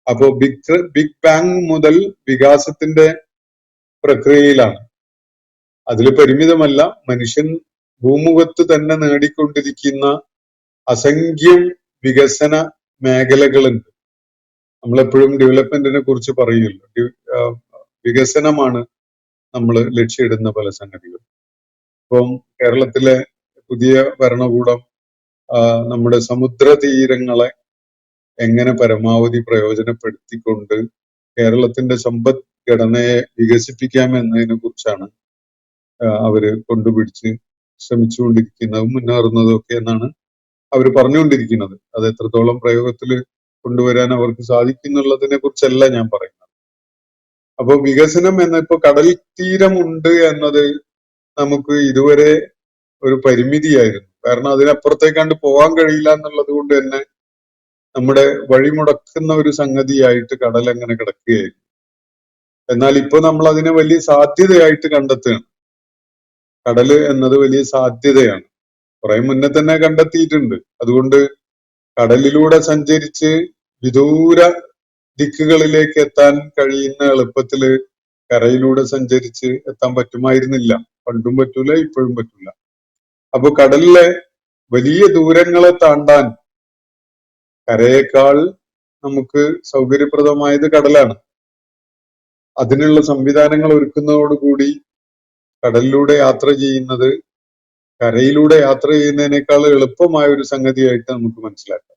അപ്പോ ബിഗ് ബാങ് മുതൽ വികാസത്തിന്റെ പ്രക്രിയയിലാണ്. അതിൽ പരിമിതമല്ല. മനുഷ്യൻ ഭൂമുഖത്ത് തന്നെ നേടിക്കൊണ്ടിരിക്കുന്ന അസംഖ്യം വികസന മേഖലകളുണ്ട്. നമ്മളെപ്പോഴും ഡെവലപ്മെന്റിനെ കുറിച്ച് പറയുമല്ലോ. വികസനമാണ് നമ്മൾ ലക്ഷ്യമിടുന്ന പല സംഗതികൾ. ഇപ്പം കേരളത്തിലെ പുതിയ ഭരണകൂടം നമ്മുടെ സമുദ്ര തീരങ്ങളെ എങ്ങനെ പരമാവധി പ്രയോജനപ്പെടുത്തിക്കൊണ്ട് കേരളത്തിന്റെ സമ്പദ്ഘടനയെ വികസിപ്പിക്കാം എന്നതിനെ കുറിച്ചാണ് അവര് കൊണ്ടുപിടിച്ച് ശ്രമിച്ചുകൊണ്ടിരിക്കുന്നതും മുന്നേറുന്നതും ഒക്കെ എന്നാണ് അവർ പറഞ്ഞുകൊണ്ടിരിക്കുന്നത്. അത് എത്രത്തോളം പ്രയോഗത്തിൽ കൊണ്ടുവരാൻ അവർക്ക് സാധിക്കുന്നുള്ളതിനെ കുറിച്ചല്ല ഞാൻ പറയുന്നത്. അപ്പൊ വികസനം ഇപ്പൊ കടൽ തീരമുണ്ട് എന്നത് നമുക്ക് ഇതുവരെ ഒരു പരിമിതിയായിരുന്നു. കാരണം അതിനപ്പുറത്തേക്കാണ്ട് പോകാൻ കഴിയില്ല എന്നുള്ളത് കൊണ്ട് തന്നെ നമ്മുടെ വഴിമുടക്കുന്ന ഒരു സംഗതിയായിട്ട് കടൽ അങ്ങനെ കിടക്കുകയായിരുന്നു. എന്നാൽ ഇപ്പൊ നമ്മൾ അതിനെ വലിയ സാധ്യതയായിട്ട് കണ്ടെത്തുകയാണ്. കടല് എന്നത് വലിയ സാധ്യതയാണ്. കുറെ മുന്നേ തന്നെ കണ്ടെത്തിയിട്ടുണ്ട്. അതുകൊണ്ട് കടലിലൂടെ സഞ്ചരിച്ച് വിദൂര ദിക്കുകളിലേക്ക് എത്താൻ കഴിയുന്ന എളുപ്പത്തില് കരയിലൂടെ സഞ്ചരിച്ച് എത്താൻ പറ്റുമായിരുന്നില്ല. പണ്ടും പറ്റൂല, ഇപ്പോഴും പറ്റൂല. അപ്പൊ കടലിലെ വലിയ ദൂരങ്ങളെ താണ്ടാൻ കരയേക്കാൾ നമുക്ക് സൗകര്യപ്രദമായത് കടലാണ്. അതിനുള്ള സംവിധാനങ്ങൾ ഒരുക്കുന്നതോടുകൂടി കടലിലൂടെ യാത്ര ചെയ്യുന്നത് കരയിലൂടെ യാത്ര ചെയ്യുന്നതിനേക്കാൾ എളുപ്പമായ ഒരു സംഗതിയായിട്ട് നമുക്ക് മനസ്സിലാക്കാം.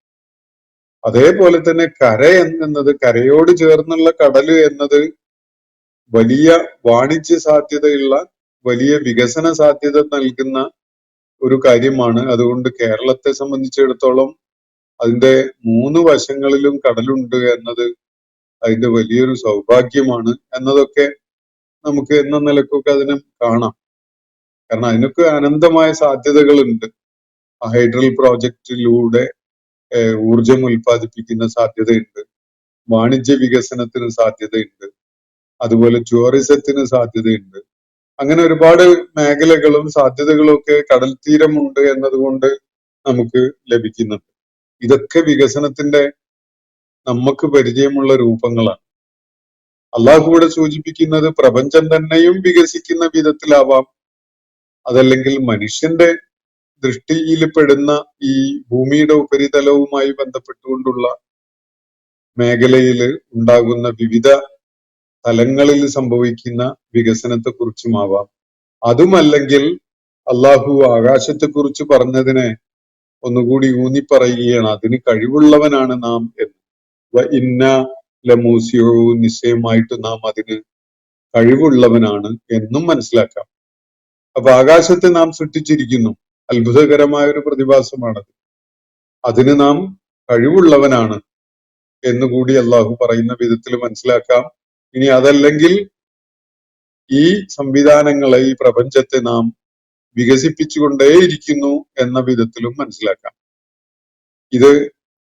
അതേപോലെ തന്നെ കര എന്നത്, കരയോട് ചേർന്നുള്ള കടല് എന്നത് വലിയ വാണിജ്യ സാധ്യതയുള്ള, വലിയ വികസന സാധ്യത നൽകുന്ന ഒരു കാര്യമാണ്. അതുകൊണ്ട് കേരളത്തെ സംബന്ധിച്ചിടത്തോളം അതിന്റെ 3 വശങ്ങളിലും കടലുണ്ട് എന്നത് അതിന്റെ വലിയൊരു സൗഭാഗ്യമാണ് എന്നതൊക്കെ നമുക്ക് എന്ന നിലക്കൊക്കെ അതിനെ കാണാം. കാരണം അതിനൊക്കെ അനന്തമായ സാധ്യതകളുണ്ട്. ഹൈഡ്രൽ പ്രോജക്റ്റിലൂടെ ഊർജം ഉൽപ്പാദിപ്പിക്കുന്ന സാധ്യതയുണ്ട്, വാണിജ്യ വികസനത്തിന് സാധ്യതയുണ്ട്, അതുപോലെ ടൂറിസത്തിന് സാധ്യതയുണ്ട്. അങ്ങനെ ഒരുപാട് മേഖലകളും സാധ്യതകളും ഒക്കെ കടൽ തീരമുണ്ട് എന്നതുകൊണ്ട് നമുക്ക് ലഭിക്കുന്നുണ്ട്. ഇതൊക്കെ വികസനത്തിന്റെ നമുക്ക് പരിചയമുള്ള രൂപങ്ങളാണ്. അള്ളാഹു ഇവിടെ സൂചിപ്പിക്കുന്നത് പ്രപഞ്ചം തന്നെയും വികസിക്കുന്ന വിധത്തിലാവാം, അതല്ലെങ്കിൽ മനുഷ്യന്റെ ദൃഷ്ടിയിൽ പെടുന്ന ഈ ഭൂമിയുടെ ഉപരിതലവുമായി ബന്ധപ്പെട്ടുകൊണ്ടുള്ള മേഖലയിൽ ഉണ്ടാകുന്ന വിവിധ തലങ്ങളിൽ സംഭവിക്കുന്ന വികസനത്തെ കുറിച്ചുമാവാം. അതുമല്ലെങ്കിൽ അള്ളാഹു ആകാശത്തെക്കുറിച്ച് പറഞ്ഞതിനെ ഒന്നുകൂടി ഊന്നി പറയുകയാണ്, അതിന് കഴിവുള്ളവനാണ് നാം എന്ന്. ഇന്ന ലമൂസിയോ, നിശ്ചയമായിട്ട് നാം അതിന് കഴിവുള്ളവനാണ് എന്നും മനസ്സിലാക്കാം. അപ്പൊ ആകാശത്തെ നാം സൃഷ്ടിച്ചിരിക്കുന്നു, അത്ഭുതകരമായ ഒരു പ്രതിഭാസമാണത്. അതിന് നാം കഴിവുള്ളവനാണ് എന്നുകൂടി അള്ളാഹു പറയുന്ന വിധത്തിൽ മനസ്സിലാക്കാം. ഇനി അതല്ലെങ്കിൽ ഈ സംവിധാനങ്ങളെ, ഈ പ്രപഞ്ചത്തെ നാം വികസിപ്പിച്ചുകൊണ്ടേയിരിക്കുന്നു എന്ന വിധത്തിലും മനസ്സിലാക്കാം. ഇത്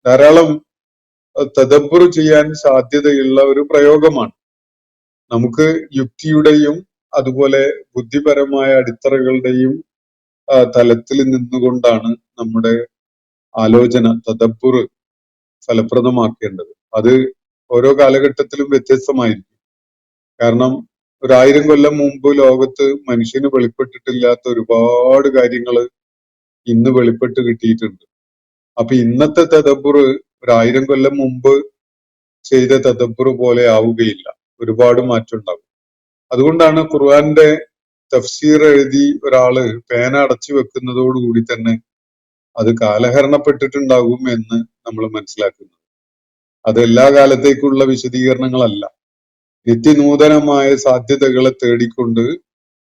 ധാരാളം തദബ്ബുർ ചെയ്യാൻ സാധ്യതയുള്ള ഒരു പ്രയോഗമാണ്. നമുക്ക് യുക്തിയുടെയും അതുപോലെ ബുദ്ധിപരമായ അടിത്തറകളുടെയും തലത്തിൽ നിന്നുകൊണ്ടാണ് നമ്മുടെ ആലോചന, തദബ്ബുർ ഫലപ്രദമാക്കേണ്ടത്. അത് ഓരോ കാലഘട്ടത്തിലും വ്യത്യസ്തമായിരിക്കും. കാരണം 1000 കൊല്ലം മുമ്പ് ലോകത്ത് മനുഷ്യന് വെളിപ്പെട്ടിട്ടില്ലാത്ത ഒരുപാട് കാര്യങ്ങൾ ഇന്ന് വെളിപ്പെട്ട് കിട്ടിയിട്ടുണ്ട്. അപ്പൊ ഇന്നത്തെ തദബ്ബുർ 1000 കൊല്ലം മുമ്പ് ചെയ്ത തദബ്ബുർ പോലെ ആവുകയില്ല, ഒരുപാട് മാറ്റം ഉണ്ടാകും. അതുകൊണ്ടാണ് ഖുർആന്റെ തഫ്സീർ എഴുതി ഒരാള് പേന അടച്ചു വെക്കുന്നതോടുകൂടി തന്നെ അത് കാലഹരണപ്പെട്ടിട്ടുണ്ടാകും എന്ന് നമ്മൾ മനസ്സിലാക്കുന്നത്. അത് എല്ലാ കാലത്തേക്കുള്ള വിശദീകരണങ്ങളല്ല. നിത്യനൂതനമായ സാധ്യതകളെ തേടിക്കൊണ്ട്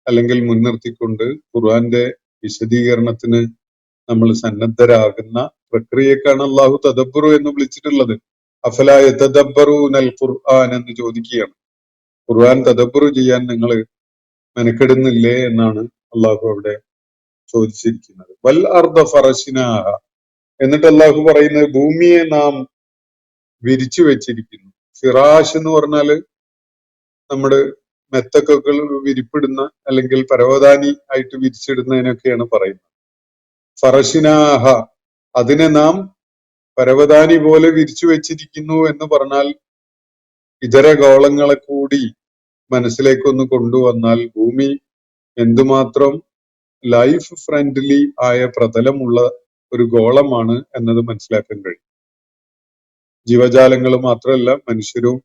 അല്ലെങ്കിൽ മുൻനിർത്തിക്കൊണ്ട് ഖുർആന്റെ വിശദീകരണത്തിന് നമ്മൾ സന്നദ്ധരാകുന്ന പ്രക്രിയക്കാണ് അള്ളാഹു തദബ്ബുറു എന്ന് വിളിച്ചിട്ടുള്ളത്. അഫലാ യതദബ്ബറൂനൽ ഖുർആൻ എന്ന് ചോദിക്കുകയാണ്. ഖുർആൻ തദബ്ബുറു ചെയ്യാൻ നിങ്ങൾ മെനക്കെടുന്നില്ലേ എന്നാണ് അള്ളാഹു അവിടെ ചോദിച്ചിരിക്കുന്നത്. വൽ അർദ ഫറശ്നാഹ, എന്നിട്ട് അള്ളാഹു പറയുന്നത് ഭൂമിയെ നാം വിരിച്ചു വെച്ചിരിക്കുന്നു. ഫിറാഷ് എന്ന് പറഞ്ഞാല് നമ്മുടെ മെത്തക്കൊക്കെ വിരിപ്പിടുന്ന അല്ലെങ്കിൽ പരവതാനി ആയിട്ട് വിരിച്ചിടുന്നതിനൊക്കെയാണ് പറയുന്നത്. ഫറശ്നാഹ, അതിനെ നാം പരവതാനി പോലെ വിരിച്ചു വെച്ചിരിക്കുന്നു എന്ന് പറഞ്ഞാൽ ഇതര ഗോളങ്ങളെ കൂടി മനസ്സിലേക്കൊന്ന് കൊണ്ടുവന്നാൽ ഭൂമി എന്തുമാത്രം ലൈഫ് ഫ്രണ്ട്ലി ആയ പ്രതലമുള്ള ഒരു ഗോളമാണ് എന്നത് മനസ്സിലാക്കാൻ കഴിയും. ജീവജാലങ്ങൾ മാത്രമല്ല, മനുഷ്യരും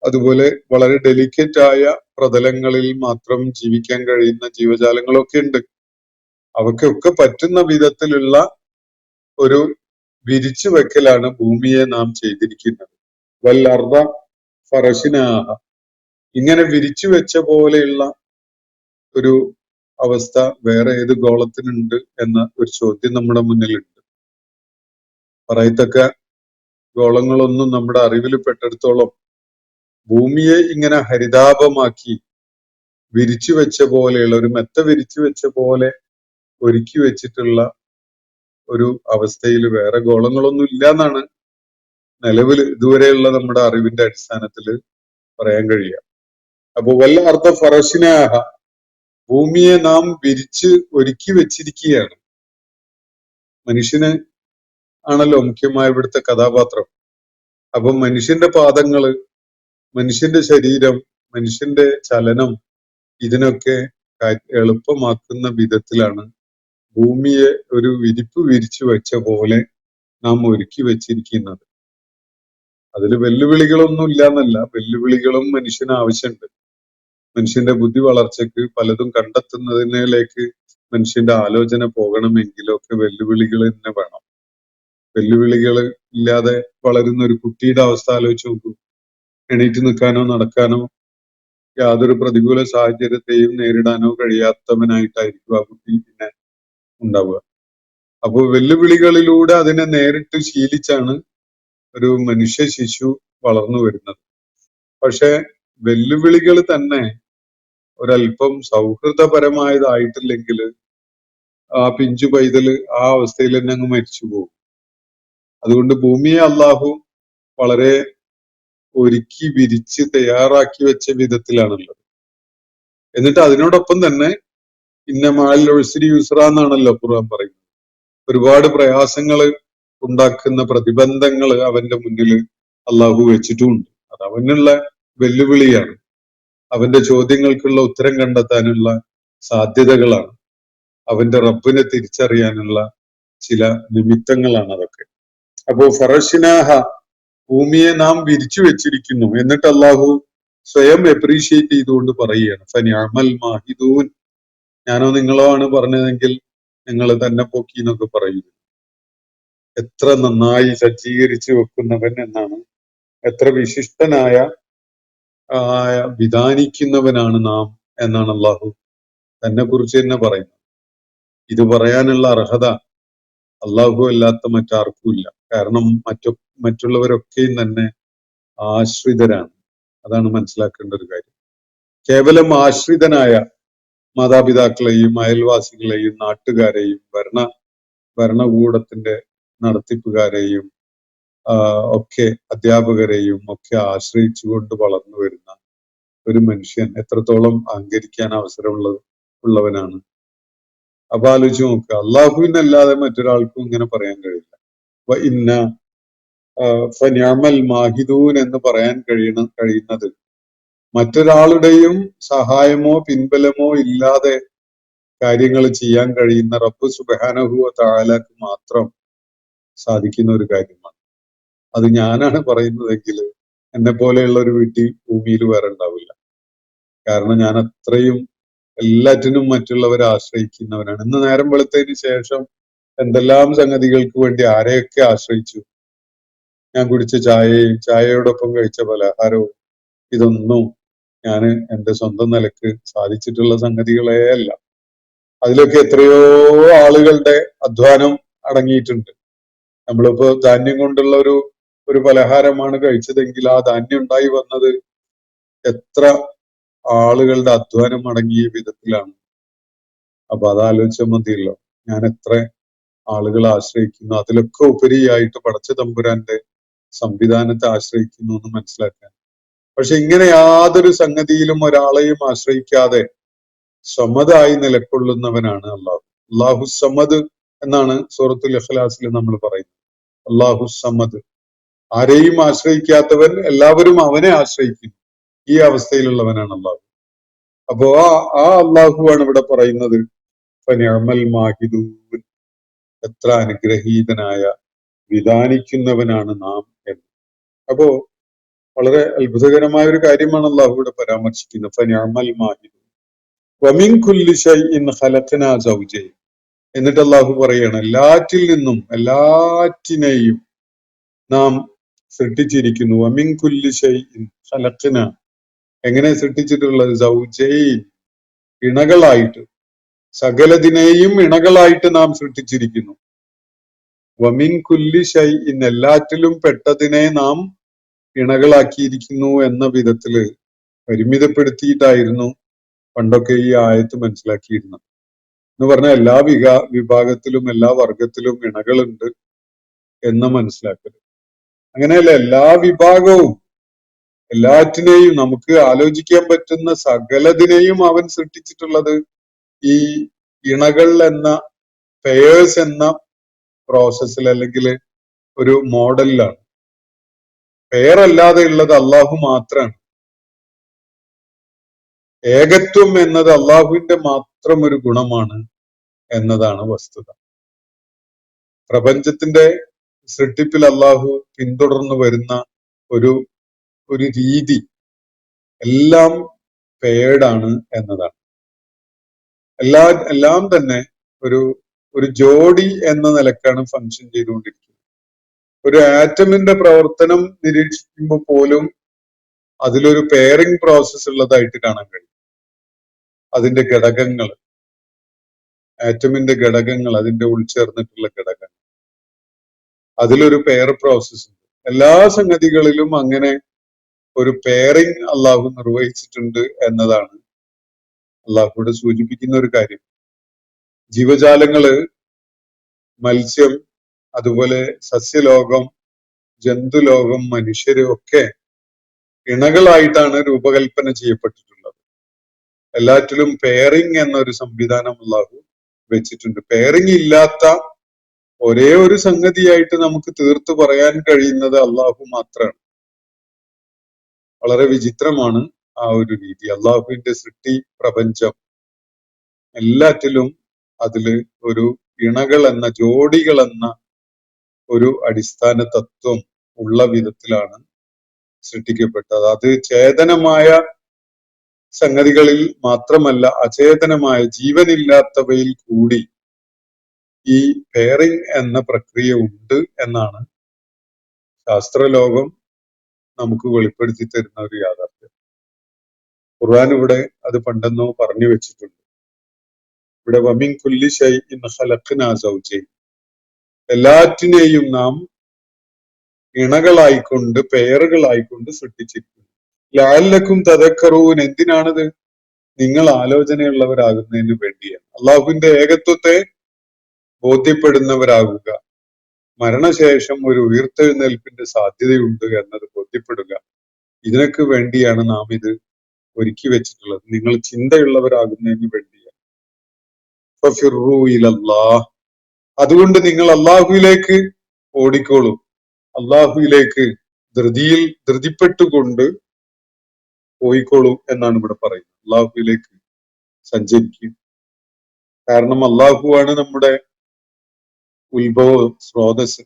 അതുപോലെ വളരെ ഡെലിക്കേറ്റ് ആയ പ്രതലങ്ങളിൽ മാത്രം ജീവിക്കാൻ കഴിയുന്ന ജീവജാലങ്ങളൊക്കെ ഉണ്ട്. അവയ്ക്കൊക്കെ പറ്റുന്ന വിധത്തിലുള്ള ഒരു വിരിച്ചു വെക്കലാണ് ഭൂമിയെ നാം ചെയ്തിരിക്കുന്നത്. വൽ അർദ ഫറശ്നാഹ, ഇങ്ങനെ വിരിച്ചു വെച്ച പോലെയുള്ള ഒരു അവസ്ഥ വേറെ ഏത് ഗോളത്തിനുണ്ട് എന്ന ഒരു ചോദ്യം നമ്മുടെ മുന്നിലുണ്ട്. പറയത്തക്ക ഗോളങ്ങളൊന്നും നമ്മുടെ അറിവിൽ പെട്ടെടുത്തോളം ഭൂമിയെ ഇങ്ങനെ ഹരിതാപമാക്കി വിരിച്ചു വെച്ച പോലെയുള്ള ഒരു മെത്ത വിരിച്ചു വെച്ച പോലെ ഒരുക്കി വെച്ചിട്ടുള്ള ഒരു അവസ്ഥയിൽ വേറെ ഗോളങ്ങളൊന്നും ഇല്ല എന്നാണ് നിലവിൽ ഇതുവരെയുള്ള നമ്മുടെ അറിവിന്റെ അടിസ്ഥാനത്തിൽ പറയാൻ കഴിയുക. അപ്പൊ വല്ല അർദ്ധ ഫറശ്നാഹ, ഭൂമിയെ നാം വിരിച്ച് ഒരുക്കി വെച്ചിരിക്കുകയാണ്. മനുഷ്യന് ആണല്ലോ മുഖ്യമായ ഇവിടുത്തെ കഥാപാത്രം. അപ്പൊ മനുഷ്യന്റെ പാദങ്ങള്, മനുഷ്യന്റെ ശരീരം, മനുഷ്യന്റെ ചലനം ഇതിനൊക്കെ എളുപ്പമാക്കുന്ന വിധത്തിലാണ് ഭൂമിയെ ഒരു വിരിപ്പ് വിരിച്ചു വെച്ച പോലെ നാം ഒരുക്കി വെച്ചിരിക്കുന്നത്. അതിൽ വെല്ലുവിളികളൊന്നും ഇല്ല എന്നല്ല, വെല്ലുവിളികളും മനുഷ്യന് ആവശ്യമുണ്ട്. മനുഷ്യന്റെ ബുദ്ധി വളർച്ചയ്ക്ക് പലതും കണ്ടെത്തുന്നതിലേക്ക് മനുഷ്യന്റെ ആലോചന പോകണമെങ്കിലൊക്കെ വെല്ലുവിളികൾ തന്നെ വേണം. വെല്ലുവിളികൾ ഇല്ലാതെ വളരുന്ന ഒരു കുട്ടിയുടെ അവസ്ഥ ആലോചിച്ച് നോക്കൂ. എണീറ്റ് നിൽക്കാനോ നടക്കാനോ യാതൊരു പ്രതികൂല സാഹചര്യത്തെയും നേരിടാനോ കഴിയാത്തവനായിട്ടായിരിക്കും ആ കുട്ടി പിന്നെ ഉണ്ടാവുക. അപ്പോൾ വെല്ലുവിളികളിലൂടെ അതിനെ നേരിട്ട് ശീലിച്ചാണ് ഒരു മനുഷ്യ ശിശു വളർന്നു വരുന്നത്. പക്ഷെ വെല്ലുവിളികൾ തന്നെ ഒരല്പം സൗഹൃദപരമായതായിട്ടില്ലെങ്കിൽ ആ പിഞ്ചു പൈതല് ആ അവസ്ഥയിൽ തന്നെ അങ്ങ് മരിച്ചു പോകും. അതുകൊണ്ട് ഭൂമിയെ അള്ളാഹു വളരെ ഒരുക്കി വിരിച്ച് തയ്യാറാക്കി വെച്ച വിധത്തിലാണല്ലോ. എന്നിട്ട് അതിനോടൊപ്പം തന്നെ ഇന്ന മഅൽ ഉസ്രി യുസ്ര എന്നാണല്ലോ ഖുർആൻ പറയുന്നത്. ഒരുപാട് പ്രയാസങ്ങൾ ഉണ്ടാക്കുന്ന പ്രതിബന്ധങ്ങൾ അവന്റെ മുന്നിൽ അള്ളാഹു വെച്ചിട്ടുമുണ്ട്. അത് അവനുള്ള വെല്ലുവിളിയാണ്. അവന്റെ ചോദ്യങ്ങൾക്കുള്ള ഉത്തരം കണ്ടെത്താനുള്ള സാധ്യതകളാണ്. അവന്റെ റബ്ബിനെ തിരിച്ചറിയാനുള്ള ചില നിമിത്തങ്ങളാണ് അതൊക്കെ. അപ്പോ ഫറഷിനാഹ, ഭൂമിയെ നാം വിരിച്ചു വെച്ചിരിക്കുന്നു. എന്നിട്ട് അള്ളാഹു സ്വയം അപ്രീഷിയേറ്റ് ചെയ്തുകൊണ്ട് പറയുകയാണ്, ഫനിഅമൽ മാഹിദൂൻ, ഞാനോ നിങ്ങളോ ആണ് പറഞ്ഞതെങ്കിൽ നിങ്ങൾ തന്നെ പോക്കി എന്നൊക്കെ പറയുന്നു. എത്ര നന്നായി സജ്ജീകരിച്ചു വെക്കുന്നവൻ എന്നാണ്, എത്ര വിശിഷ്ടനായ വിധാനിക്കുന്നവനാണ് നാം എന്നാണ് അള്ളാഹു തന്നെ കുറിച്ച് തന്നെ പറയുന്നത്. ഇത് പറയാനുള്ള അർഹത അള്ളാഹു അല്ലാത്ത മറ്റാർക്കുമില്ല. കാരണം മറ്റുള്ളവരൊക്കെയും തന്നെ ആശ്രിതരാണ്. അതാണ് മനസ്സിലാക്കേണ്ട ഒരു കാര്യം. കേവലം ആശ്രിതനായ മാതാപിതാക്കളെയും അയൽവാസികളെയും നാട്ടുകാരെയും ഭരണകൂടത്തിന്റെ നടത്തിപ്പുകാരെയും ഒക്കെ അധ്യാപകരെയും ഒക്കെ ആശ്രയിച്ചുകൊണ്ട് വളർന്നു വരുന്ന ഒരു മനുഷ്യൻ എത്രത്തോളം അഹങ്കരിക്കാൻ ഉള്ളവനാണ്. അപ്പൊ ആലോചിച്ച് നോക്കുക, അള്ളാഹുവിനല്ലാതെ മറ്റൊരാൾക്കും ഇങ്ങനെ പറയാൻ കഴിയില്ല. ഇന്ന ഫനിഅമൽ മാഹിദൂൻ എന്ന് പറയാൻ കഴിയുന്നത് മറ്റൊരാളുടെയും സഹായമോ പിൻബലമോ ഇല്ലാതെ കാര്യങ്ങൾ ചെയ്യാൻ കഴിയുന്ന റബ്ബ് സുബ്ഹാനഹു വ തആലക്ക് മാത്രം സാധിക്കുന്ന ഒരു കാര്യമാണ്. അത് ഞാനാണ് പറയുന്നതെങ്കിൽ എന്നെ പോലെയുള്ള ഒരു വീട്ടിൽ ഭൂമിയിൽ വേറെ ഉണ്ടാവില്ല. കാരണം ഞാൻ അത്രയും എല്ലാറ്റിനും മറ്റുള്ളവരെ ആശ്രയിക്കുന്നവനാണ്. ഇന്ന് നേരം വെളുത്തതിന് ശേഷം എന്തെല്ലാം സംഗതികൾക്ക് വേണ്ടി ആരെയൊക്കെ ആശ്രയിച്ചു. ഞാൻ കുടിച്ച ചായയും ചായയോടൊപ്പം കഴിച്ച പലഹാരവും ഇതൊന്നും ഞാൻ എൻ്റെ സ്വന്തം നിലക്ക് സാധിച്ചിട്ടുള്ള സംഗതികളേ അല്ല. അതിലൊക്കെ എത്രയോ ആളുകളുടെ അധ്വാനം അടങ്ങിയിട്ടുണ്ട്. നമ്മളിപ്പോ ധാന്യം കൊണ്ടുള്ള ഒരു പലഹാരമാണ് കഴിച്ചതെങ്കിൽ ആ ധാന്യം ഉണ്ടായി വന്നത് എത്ര ആളുകളുടെ അധ്വാനം അടങ്ങിയ വിധത്തിലാണ്. അപ്പൊ അതാലോചിച്ചാൽ മതിയല്ലോ, ഞാൻ എത്ര ആളുകളെ ആശ്രയിക്കുന്നു, അതിലൊക്കെ ഉപരിയായിട്ട് പടച്ച തമ്പുരാന്റെ സംവിധാനത്തെ ആശ്രയിക്കുന്നു എന്ന് മനസ്സിലാക്കാൻ. പക്ഷെ ഇങ്ങനെ യാതൊരു സംഗതിയിലും ഒരാളെയും ആശ്രയിക്കാതെ സമദായി നിലകൊള്ളുന്നവനാണ് അള്ളാഹു. അള്ളാഹു സമദ് എന്നാണ് സൂറത്തുൽ ഇഖ്ലാസിൽ നമ്മൾ പറയുന്നത്. അള്ളാഹു സമദ്, ആരെയും ആശ്രയിക്കാത്തവൻ, എല്ലാവരും അവനെ ആശ്രയിക്കുന്നു. ഈ അവസ്ഥയിലുള്ളവനാണ് അള്ളാഹു. അപ്പോ ആ അള്ളാഹു ആണ് ഇവിടെ പറയുന്നത് ഫനിഅമൽ മാഹിദൂൻ, എത്ര അനുഗ്രഹീതനായ വിധാനിക്കുന്നവനാണ് നാം എന്ന്. അപ്പോ വളരെ അത്ഭുതകരമായ ഒരു കാര്യമാണ് അള്ളാഹു ഇവിടെ പരാമർശിക്കുന്നത്. ഫനിഅമൽ മാഹിദൂൻ വമിൻ കുല്ലി ശൈഇൻ ഖലഖനാ സൗജൈൻ. എന്നിട്ട് അള്ളാഹു പറയാണ്, എല്ലാറ്റിനെയും നാം സൃഷ്ടിച്ചിരിക്കുന്നു. വമിൻ കുല്ലി ശൈഇൻ ഖലഖനാ, എങ്ങനെ സൃഷ്ടിച്ചിട്ടുള്ളത്? സൗജൈൻ, ഇണകളായിട്ട്. സകലതിനെയും ഇണകളായിട്ട് നാം സൃഷ്ടിച്ചിരിക്കുന്നു. വമിൻ കുല്ലി ശൈഇൻ, എല്ലാറ്റിലും പെട്ടതിനെ നാം ഇണകളാക്കിയിരിക്കുന്നു എന്ന വിധത്തില് പരിമിതപ്പെടുത്തിയിട്ടായിരുന്നു പണ്ടൊക്കെ ഈ ആയത്ത് മനസ്സിലാക്കിയിരുന്നത്. എന്ന് പറഞ്ഞാൽ എല്ലാ വിഭാഗത്തിലും എല്ലാ വർഗത്തിലും ഇണകളുണ്ട് എന്ന് മനസ്സിലാക്കല്. അങ്ങനെയല്ല, എല്ലാ വിഭാഗവും എല്ലാറ്റിനെയും നമുക്ക് ആലോചിക്കാൻ പറ്റുന്ന സകലതിനെയും അവൻ സൃഷ്ടിച്ചിട്ടുള്ളത് ഈ ഇണകൾ എന്ന പെയേഴ്സ് എന്ന പ്രോസസ്സിൽ അല്ലെങ്കിൽ ഒരു മോഡലിലാണ്. പെയർ അല്ലാതെ ഉള്ളത് അള്ളാഹു മാത്രമാണ്. ഏകത്വം എന്നത് അള്ളാഹുവിന്റെ മാത്രം ഒരു ഗുണമാണ് എന്നതാണ് വസ്തുത. പ്രപഞ്ചത്തിന്റെ സൃഷ്ടിപ്പിൽ അള്ളാഹു പിന്തുടർന്നു വരുന്ന ഒരു ഒരു രീതി എല്ലാം പേടാണ് എന്നതാണ്. എല്ലാം തന്നെ ഒരു ജോഡി എന്ന നിലക്കാണ് ഫങ്ഷൻ ചെയ്തുകൊണ്ടിരിക്കുന്നത്. ഒരു ആറ്റമിന്റെ പ്രവർത്തനം നിരീക്ഷിക്കുമ്പോൾ പോലും അതിലൊരു പെയറിംഗ് പ്രോസസ് ഉള്ളതായിട്ട് കാണാൻ കഴിയും. അതിന്റെ ഘടകങ്ങൾ, ആറ്റമിന്റെ ഘടകങ്ങൾ, അതിന്റെ ഉൾച്ചേർന്നിട്ടുള്ള ഘടകങ്ങൾ, അതിലൊരു പെയർ പ്രോസസ് ഉണ്ട്. എല്ലാ സംഗതികളിലും അങ്ങനെ ഒരു പെയറിംഗ് അള്ളാഹു നിർവഹിച്ചിട്ടുണ്ട് എന്നതാണ് അള്ളാഹുവിടെ സൂചിപ്പിക്കുന്ന ഒരു കാര്യം. ജീവജാലങ്ങള്, മത്സ്യം, അതുപോലെ സസ്യലോകം, ജന്തുലോകം, മനുഷ്യര് ഒക്കെ ഇണകളായിട്ടാണ് രൂപകൽപ്പന ചെയ്യപ്പെട്ടിട്ടുള്ളത്. എല്ലാറ്റിലും പെയറിംഗ് എന്നൊരു സംവിധാനം അള്ളാഹു വെച്ചിട്ടുണ്ട്. പെയറിംഗ് ഇല്ലാത്ത ഒരേ ഒരു സംഗതിയായിട്ട് നമുക്ക് തീർത്തു പറയാൻ കഴിയുന്നത് അള്ളാഹു മാത്രമാണ്. വളരെ വിചിത്രമാണ് ആ ഒരു രീതി. അള്ളാഹുവിന്റെ സൃഷ്ടി പ്രപഞ്ചം എല്ലാറ്റിലും അതില് ഒരു ഇണകൾ എന്ന, ജോഡികൾ എന്ന ഒരു അടിസ്ഥാന തത്വം ഉള്ള വിധത്തിലാണ് സൃഷ്ടിക്കപ്പെട്ടത്. അത് ചേതനമായ സംഗതികളിൽ മാത്രമല്ല, അചേതനമായ ജീവനില്ലാത്തവയിൽ കൂടി ഈ പെയറിംഗ് എന്ന പ്രക്രിയ ഉണ്ട് എന്നാണ് ശാസ്ത്രലോകം നമുക്ക് വെളിപ്പെടുത്തി തരുന്ന ഒരു യാഥാർത്ഥ്യം. ഖുർആൻ ഇവിടെ അത് പണ്ടെന്നോ പറഞ്ഞു വെച്ചിട്ടുണ്ട്. ഇവിടെ വമിൻ കുല്ലി ശൈഇൻ ഖലഖ്നാ സൗജൈൻ, എല്ലാറ്റിനെയും നാം ഇണകളായിക്കൊണ്ട്, പെയറുകളായിക്കൊണ്ട് സൃഷ്ടിച്ചിരിക്കുന്നു. ലഅല്ലക്കും തദക്കറൂൻ, എന്തിനാണത്? നിങ്ങൾ ആലോചനയുള്ളവരാകുന്നതിന് വേണ്ടിയാണ്. അള്ളാഹുവിന്റെ ഏകത്വത്തെ ബോധ്യപ്പെടുന്നവരാകുക, മരണശേഷം ഒരു ഉയർത്തെഴുന്നേൽപ്പിന്റെ സാധ്യതയുണ്ട് എന്നത് ബോധ്യപ്പെടുക, ഇതിനൊക്കെ വേണ്ടിയാണ് നാം ഇത് ഒരുക്കി വെച്ചിട്ടുള്ളത്. നിങ്ങൾ ചിന്തയുള്ളവരാകുന്നതിന് വേണ്ടിയാണ്. ഫഫിറൂ ഇലല്ലാഹ്, അതുകൊണ്ട് നിങ്ങൾ അള്ളാഹുവിലേക്ക് ഓടിക്കോളൂ, അള്ളാഹുവിലേക്ക് ധൃതിപ്പെട്ടുകൊണ്ട് പോയിക്കോളൂ എന്നാണ് ഇവിടെ പറയുന്നത്. അള്ളാഹുവിലേക്ക് സഞ്ചരിക്കും. കാരണം അള്ളാഹുവാണ് നമ്മുടെ ഉത്ഭവ സ്രോതസ്.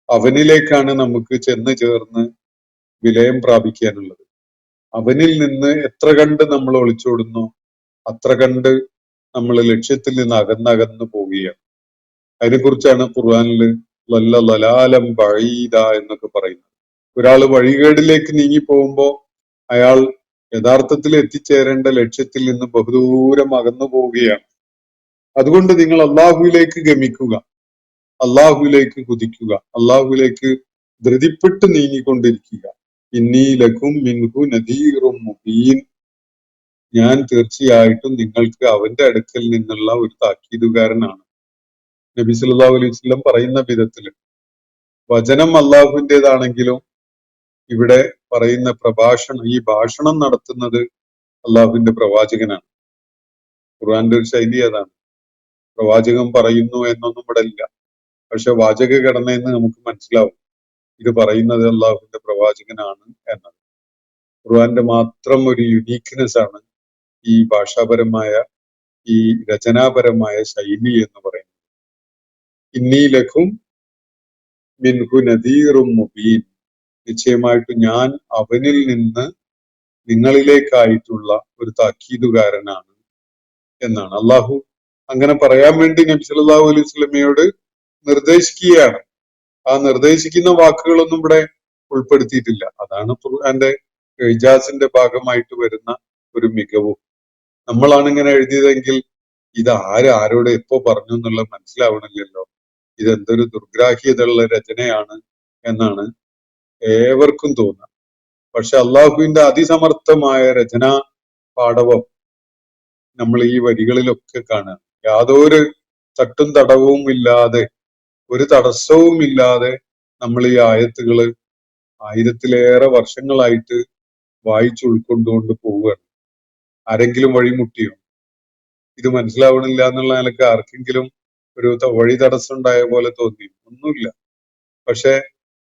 അവനിലേക്കാണ് നമുക്ക് ചെന്ന് ചേർന്ന് വിലയം പ്രാപിക്കാനുള്ളത്. അവനിൽ നിന്ന് എത്ര കണ്ട് നമ്മൾ ഒളിച്ചോടുന്നു അത്ര കണ്ട് നമ്മൾ ലക്ഷ്യത്തിൽ നിന്ന് അകന്നകന്നു പോവുകയാണ്. അതിനെക്കുറിച്ചാണ് ഖുർആനിൽ വല്ല ലലാലം ബഈദ എന്നൊക്കെ പറയുന്നത്. ഒരാൾ വഴികേടിലേക്ക് നീങ്ങി പോകുമ്പോ അയാൾ യഥാർത്ഥത്തിൽ എത്തിച്ചേരേണ്ട ലക്ഷ്യത്തിൽ നിന്ന് ബഹുദൂരം അകന്നു പോവുകയാണ്. അതുകൊണ്ട് നിങ്ങൾ അള്ളാഹുവിലേക്ക് ഗമിക്കുക, അള്ളാഹുവിലേക്ക് കുതിക്കുക, അള്ളാഹുവിലേക്ക് ധൃതിപ്പെട്ട് നീങ്ങിക്കൊണ്ടിരിക്കുക. ഇന്നീ ലക്കും മിൻഹു നദീറും മുബീൻ, ഞാൻ തീർച്ചയായിട്ടും നിങ്ങൾക്ക് അവന്റെ അടുക്കൽ നിന്നുള്ള ഒരു താക്കീതുകാരനാണ്. നബി സല്ലല്ലാഹു അലൈഹി വസല്ലം പറയുന്ന വിധത്തില് വചനം അള്ളാഹുവിൻ്റെതാണെങ്കിലും ഇവിടെ പറയുന്ന പ്രഭാഷണം, ഈ ഭാഷണം നടത്തുന്നത് അള്ളാഹുവിന്റെ പ്രവാചകനാണ്. ഖുർആന്റെ ഒരു ശൈലി അതാണ്. പ്രവാചകൻ പറയുന്നു എന്നൊന്നും ഇവിടെ ഇല്ല. പക്ഷെ വാചക ഘടനയെന്ന് നമുക്ക് മനസ്സിലാവും ഇത് പറയുന്നത് അള്ളാഹുവിന്റെ പ്രവാചകനാണ് എന്നത്. ഖുർആന്റെ മാത്രം ഒരു യുണീക്ക്നെസ് ആണ് ഈ ഭാഷാപരമായ, ഈ രചനാപരമായ ശൈലി എന്ന് പറയുന്നത്. ഇന്നീ ലക്കും മിൻഹു നദീറും മുബീൻ, നിശ്ചയമായിട്ട് ഞാൻ അവനിൽ നിന്ന് നിങ്ങളിലേക്കായിട്ടുള്ള ഒരു താക്കീതുകാരനാണ് എന്നാണ്. അള്ളാഹു അങ്ങനെ പറയാൻ വേണ്ടി നബി സല്ലല്ലാഹു അലൈഹി വസല്ലമയോട് നിർദ്ദേശിക്കുകയാണ്. ആ നിർദ്ദേശിക്കുന്ന വാക്കുകളൊന്നും ഇവിടെ ഉൾപ്പെടുത്തിയിട്ടില്ല. അതാണ് ഖുർആന്റെ ഇജാസിന്റെ ഭാഗമായിട്ട് വരുന്ന ഒരു മികവും. നമ്മളാണ് ഇങ്ങനെ എഴുതിയതെങ്കിൽ ഇത് ആരോട് എപ്പോ പറഞ്ഞു എന്നുള്ളത് മനസ്സിലാവണില്ലല്ലോ, ഇതെന്തൊരു ദുർഗ്രാഹ്യതയുള്ള രചനയാണ് എന്നാണ് ഏവർക്കും തോന്നുക. പക്ഷെ അള്ളാഹുവിന്റെ അതിസമർത്ഥമായ രചനാ പാടവം നമ്മൾ ഈ വരികളിലൊക്കെ കാണുക. യാതൊരു തട്ടും തടവും ഇല്ലാതെ, ഒരു തടസ്സവും ഇല്ലാതെ നമ്മൾ ഈ ആയത്തുകള് ആയിരത്തിലേറെ വർഷങ്ങളായിട്ട് വായിച്ചു ഉൾക്കൊണ്ടുകൊണ്ട് പോവുകയാണ്. ആരെങ്കിലും വഴിമുട്ടിയോ? ഇത് മനസ്സിലാവണില്ല എന്നുള്ള നിലക്ക് ആർക്കെങ്കിലും ഒരു വഴി തടസ്സം ഉണ്ടായ പോലെ തോന്നി? ഒന്നുമില്ല. പക്ഷെ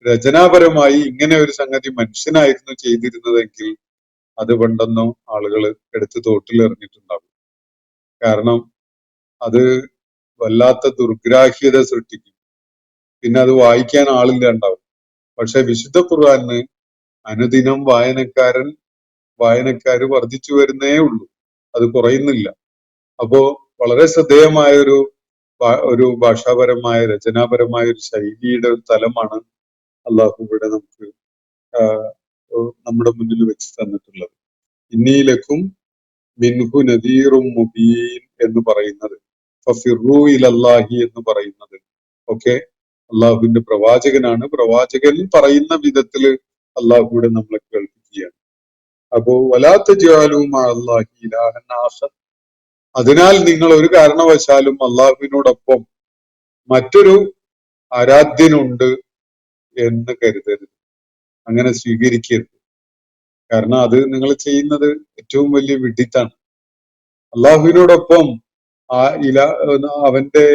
രചനാപരമായി ഇങ്ങനെ ഒരു സംഗതി മനുഷ്യനായിരുന്നു ചെയ്തിരുന്നതെങ്കിൽ അത് പണ്ടെന്നോ ആളുകൾ എടുത്ത് തോട്ടിൽ എറിഞ്ഞിട്ടുണ്ടാകും. കാരണം അത് വല്ലാത്ത ദുർഗ്രാഹ്യത സൃഷ്ടിക്കും. പിന്നെ അത് വായിക്കാൻ ആളില്ലാണ്ടാവും. പക്ഷെ വിശുദ്ധ ഖുർആന് അനുദിനം വായനക്കാര് വർദ്ധിച്ചു വരുന്നേ ഉള്ളൂ, അത് കുറയുന്നില്ല. അപ്പോ വളരെ ശ്രദ്ധേയമായ ഒരു ഭാഷാപരമായ രചനാപരമായ ഒരു ശൈലിയുടെ ഒരു തലമാണ് അള്ളാഹു ഇവിടെ നമുക്ക് നമ്മുടെ മുന്നിൽ വെച്ച് തന്നിട്ടുള്ളത്. ഇന്നീലക്കും മിൻഹു നദീറും മുബീൻ എന്ന് പറയുന്നത്, ഫഫിറൂ ഇലല്ലാഹി എന്ന് പറയുന്നത് ഒക്കെ അള്ളാഹുവിന്റെ പ്രവാചകനാണ്. പ്രവാചകൻ പറയുന്ന വിധത്തില് അള്ളാഹുവിടെ നമ്മളെ കേൾപ്പിക്കുകയാണ്. അപ്പോ വലാ തജ്അലൂ മഅല്ലാഹി ഇലാഹൻ ആഖർ, അതിനാൽ നിങ്ങൾ ഒരു കാരണവശാലും അള്ളാഹുവിനോടൊപ്പം മറ്റൊരു ആരാധ്യനുണ്ട് എന്ന് കരുതരുത്, അങ്ങനെ സ്വീകരിക്കരുത്. കാരണം അത് നിങ്ങൾ ചെയ്യുന്നത് ഏറ്റവും വലിയ വിഡ്ഢിത്താണ്. അള്ളാഹുവിനോടൊപ്പം അവന്റെ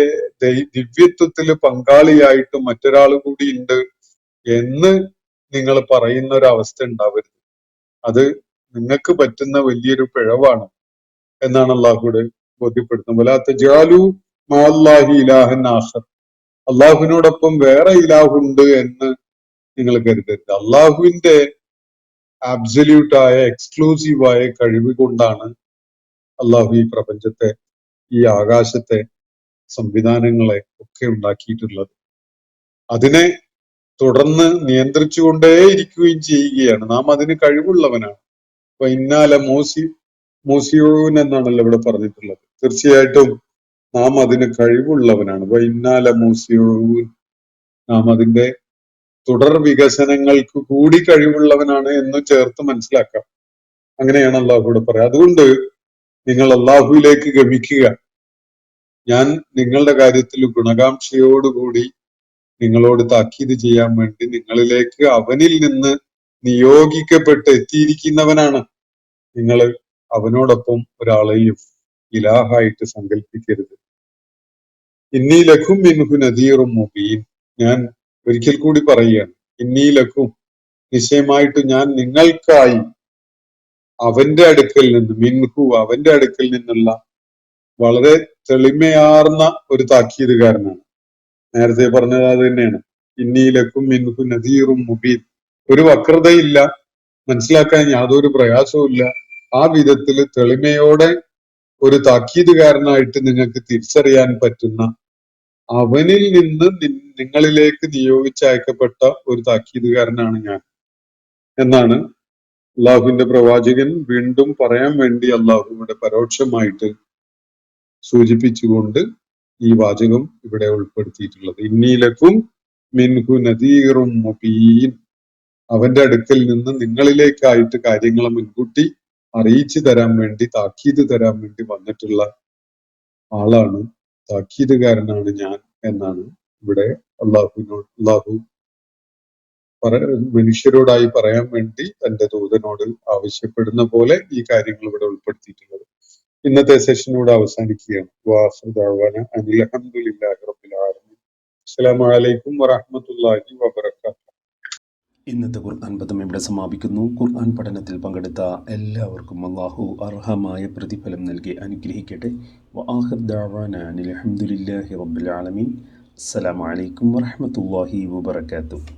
ദിവ്യത്വത്തില് പങ്കാളിയായിട്ട് മറ്റൊരാൾ കൂടി ഉണ്ട് എന്ന് നിങ്ങൾ പറയുന്ന ഒരു അവസ്ഥ ഉണ്ടാവരുത്. അത് നിങ്ങൾക്ക് പറ്റുന്ന വലിയൊരു പിഴവാണ് എന്നാണ് അള്ളാഹുവിടെ ബോധ്യപ്പെടുത്തുന്നത്. വലാ തജ്അലൂ മഅല്ലാഹി ഇലാഹൻ ആഖർ, അള്ളാഹുവിനോടൊപ്പം വേറെ ഇലാഹുണ്ട് എന്ന് നിങ്ങൾ കരുതരുത്. അള്ളാഹുവിന്റെ ആബ്സല്യൂട്ടായ എക്സ്ക്ലൂസീവായ കഴിവ് കൊണ്ടാണ് അള്ളാഹു ഈ പ്രപഞ്ചത്തെ, ഈ ആകാശത്തെ, സംവിധാനങ്ങളെ ഒക്കെ ഉണ്ടാക്കിയിട്ടുള്ളത്. അതിനെ തുടർന്ന് നിയന്ത്രിച്ചുകൊണ്ടേയിരിക്കുകയും ചെയ്യുകയാണ്. നാം അതിന് കഴിവുള്ളവനാണ്. അപ്പൊ ഇന്നാല മൂസിയൂൻ എന്നാണല്ലോ ഇവിടെ പറഞ്ഞിട്ടുള്ളത്. തീർച്ചയായിട്ടും നാം അതിന് കഴിവുള്ളവനാണ്. അപ്പൊ ഇന്നാല മൂസിയൂൻ, നാം അതിന്റെ തുടർ വികസനങ്ങൾക്ക് കൂടി കഴിവുള്ളവനാണ് എന്ന് ചേർത്ത് മനസ്സിലാക്കാം. അങ്ങനെയാണ് അള്ളാഹുവിടെ പറയാം. അതുകൊണ്ട് നിങ്ങൾ അള്ളാഹുവിലേക്ക് ഗമിക്കുക. ഞാൻ നിങ്ങളുടെ കാര്യത്തിൽ ഗുണകാംക്ഷയോടുകൂടി നിങ്ങളോട് താക്കീത് ചെയ്യാൻ വേണ്ടി നിങ്ങളിലേക്ക് അവനിൽ നിന്ന് നിയോഗിക്കപ്പെട്ട് എത്തിയിരിക്കുന്നവനാണ്. നിങ്ങൾ അവനോടൊപ്പം ഒരാളെയും ഇലാഹായിട്ട് സങ്കല്പിക്കരുത്. ഇന്നീ ലക്കും മിൻഹു നദീറും മുബീൻ, ഞാൻ ഒരിക്കൽ കൂടി പറയുകയാണ്, ഇന്നീ ലക്കും, നിശ്ചയമായിട്ട് ഞാൻ നിങ്ങൾക്കായി അവന്റെ അടുക്കൽ നിന്ന്, മിൻഹു അവന്റെ അടുക്കൽ നിന്നുള്ള വളരെ തെളിമയാർന്ന ഒരു താക്കീതുകാരനാണ്. നേരത്തെ പറഞ്ഞത് അത് തന്നെയാണ്. ഇന്നീ ലക്കും മിൻഹു നദീറും മുബീൻ, ഒരു വക്രതയില്ല, മനസ്സിലാക്കാൻ യാതൊരു പ്രയാസവും ഇല്ല. ആ വിധത്തില് തെളിമയോടെ ഒരു താക്കീതുകാരനായിട്ട് നിങ്ങൾക്ക് തിരിച്ചറിയാൻ പറ്റുന്ന അവനിൽ നിന്ന് നിങ്ങളിലേക്ക് നിയോഗിച്ചയക്കപ്പെട്ട ഒരു താക്കീതുകാരനാണ് ഞാൻ എന്നാണ് അള്ളാഹുവിന്റെ പ്രവാചകൻ വീണ്ടും പറയാൻ വേണ്ടി അള്ളാഹുവിന്റെ പരോക്ഷമായിട്ട് സൂചിപ്പിച്ചുകൊണ്ട് ഈ വാചകം ഇവിടെ ഉൾപ്പെടുത്തിയിട്ടുള്ളത്. ഇന്നീലക്കും മിൻഹു നദീറും മുബീൻ, അവന്റെ അടുക്കൽ നിന്ന് നിങ്ങളിലേക്കായിട്ട് കാര്യങ്ങളെ മുൻകൂട്ടി അറിയിച്ചു തരാൻ വേണ്ടി, താക്കീത് തരാൻ വേണ്ടി വന്നിട്ടുള്ള ആളാണ്, താക്കീതുകാരനാണ് ഞാൻ എന്നാണ് ഇവിടെ അള്ളാഹു മനുഷ്യരോടായി പറയാൻ വേണ്ടി തന്റെ ദൂതനോട് ആവശ്യപ്പെടുന്ന പോലെ ഈ കാര്യങ്ങൾ ഇവിടെ ഉൾപ്പെടുത്തിയിട്ടുള്ളത്. ഇന്നത്തെ സെഷനോട് അവസാനിക്കുകയാണ്. അൽഹംദുലില്ലാഹി റബ്ബിൽ ആലമീൻ. അസ്സലാമു അലൈക്കും വറഹ്മത്തുള്ളാഹി വബറകാതുഹു. ഇന്നത്തെ ഖുർആൻ പദം ഇവിടെ സമാപിക്കുന്നു. ഖുർആൻ പഠനത്തിൽ പങ്കെടുത്ത എല്ലാവർക്കും അല്ലാഹു അർഹമായ പ്രതിഫലം നൽകി അനുഗ്രഹിക്കട്ടെ. വആഖിർ ദഅവാനാ അൽഹംദുലില്ലാഹി റബ്ബിൽ ആലമീൻ. അസ്സലാമു അലൈക്കും വറഹ്മത്തുള്ളാഹി വബറകാതുഹു.